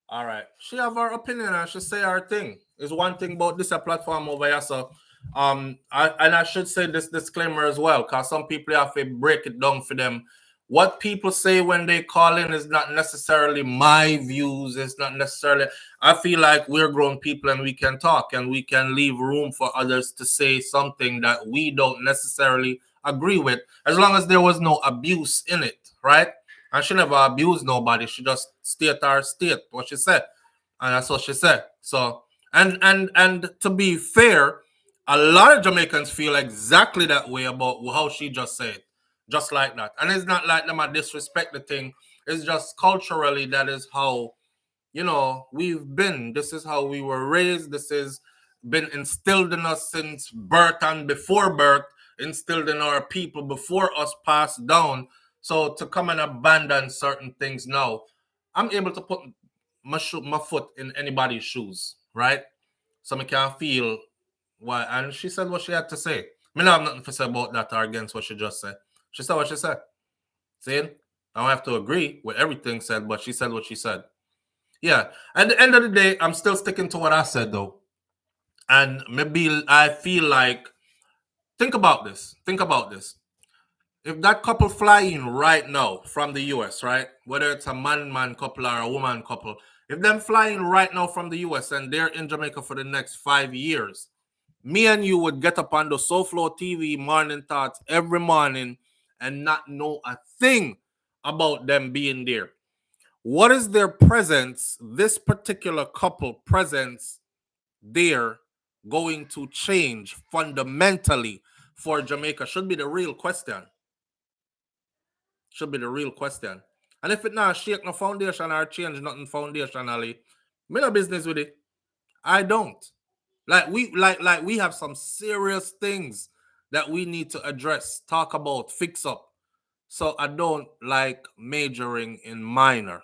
All right. She have her opinion and she say her thing. There's one thing about this platform over here, so I should say this disclaimer as well, because some people have to break it down for them. What people say when they call in is not necessarily my views. It's not necessarily. I feel like we're grown people and we can talk and we can leave room for others to say something that we don't necessarily agree with, as long as there was no abuse in it, right? And she never abused nobody. She just state what she said, and that's what she said. So, and to be fair, a lot of Jamaicans feel exactly that way about how she just said, just like that. And it's not like them I disrespect the thing. It's just culturally that is how, we've been. This is how we were raised. This has been instilled in us since birth and before birth, instilled in our people before us, passed down. So to come and abandon certain things now, I'm able to put my foot in anybody's shoes, right? So I can feel why. And she said what she had to say. I don't have nothing to say about that or against what she just said. She said what she said. See? I don't have to agree with everything said, but she said what she said. Yeah. At the end of the day, I'm still sticking to what I said though. And maybe I feel like, think about this. Think about this. If that couple flying right now from the US, right? Whether it's a man couple or a woman couple, if them flying right now from the US and they're in Jamaica for the next 5 years, me and you would get up on the SouFLoTV morning thoughts every morning and not know a thing about them being there. What is their presence, this particular couple presence there, going to change fundamentally for Jamaica? Should be the real question. Should be the real question. And if it not shake no foundation or change nothing foundationally, me no business with it. I don't. Like we have some serious things that we need to address, talk about, fix up. So I don't like majoring in minor.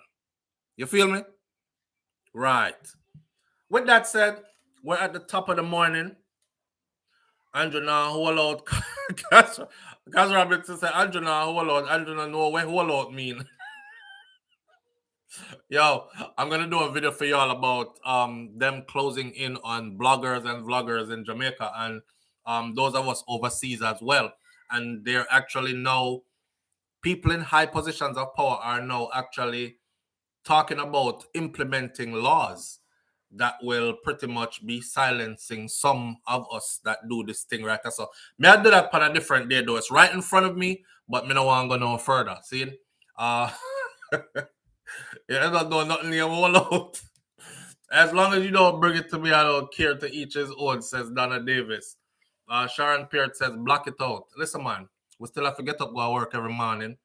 You feel me? Right. With that said, we're at the top of the morning. Andrew now hold out. Because Robinson said Andrew now hold out. Andrew now know what hold out mean. Yo, I'm gonna do a video for y'all about them closing in on bloggers and vloggers in Jamaica and those of us overseas as well. And they're actually now, people in high positions of power are now actually talking about implementing laws that will pretty much be silencing some of us that do this thing right. So may I do that on a different day though. It's right in front of me, but me no want to go no further. See? Yeah, I don't know nothing here all out. As long as you don't bring it to me, I don't care. To each his own, says Donna Davis. Sharon Peart says, block it out. Listen, man, we still have to get up, go to work every morning.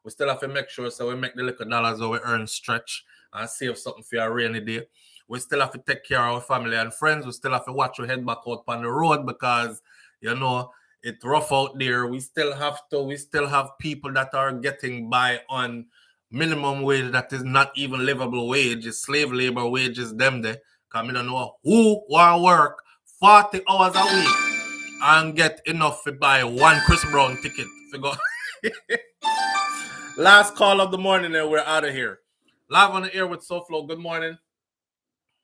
We still have to make sure so we make the little dollars that we earn stretch and save something for a rainy day. We still have to take care of our family and friends. We still have to watch our head back out on the road because, you know, it's rough out there. We still have people that are getting by on minimum wage that is not even livable wage. It's slave labor wages them there. Because I don't know who want to work 40 hours a week and get enough to buy one Chris Brown ticket. Last call of the morning and we're out of here. Live on the air with SouFLo. Good morning.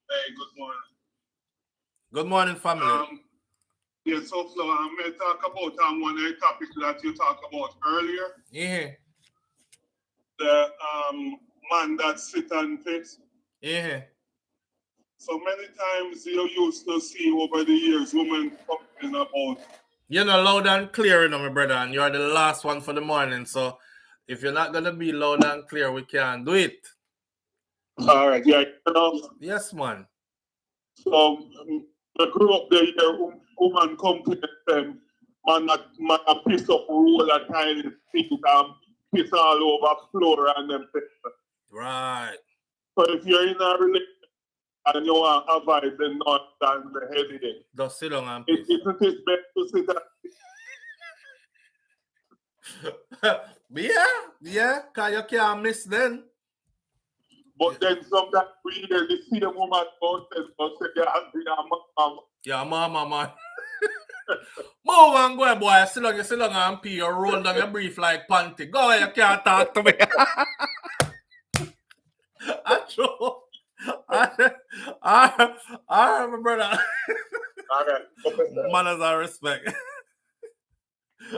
Hey, good morning. Good morning, family. Yeah, SouFLo, I'm going to talk about one of the topics that you talked about earlier. Yeah. The man that sit and fix. Yeah. So many times you used to see over the years women talking about. You're not loud and clear, you know, my brother, and you're the last one for the morning. So if you're not going to be loud and clear, we can't do it. All right, yeah. Yes, man. So I grew up there, woman complained them, man a piece of roll and tiny feet and piss all over floor and them things. Right. So if you're in a relationship and you want to avoid the north and the headache, just sit down and piss. Isn't it best to sit yeah, because you can't miss then. But then sometimes we hear the same woman go say, yeah, mama, man. Move and go, boy. Sit down and pee. You roll down your brief like panty. Go away, you can't talk to me. I true. I my brother. Manners and respect.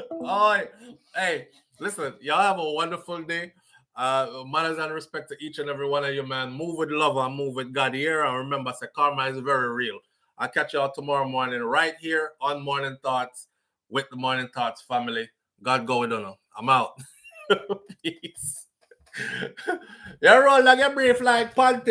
All right. Hey, listen, y'all have a wonderful day. Manners and respect to each and every one of you, man. Move with love and move with God here. And remember, say karma is very real. I'll catch y'all tomorrow morning right here on Morning Thoughts with the Morning Thoughts family. God go with you. I'm out. Peace. You roll like a brief like panty.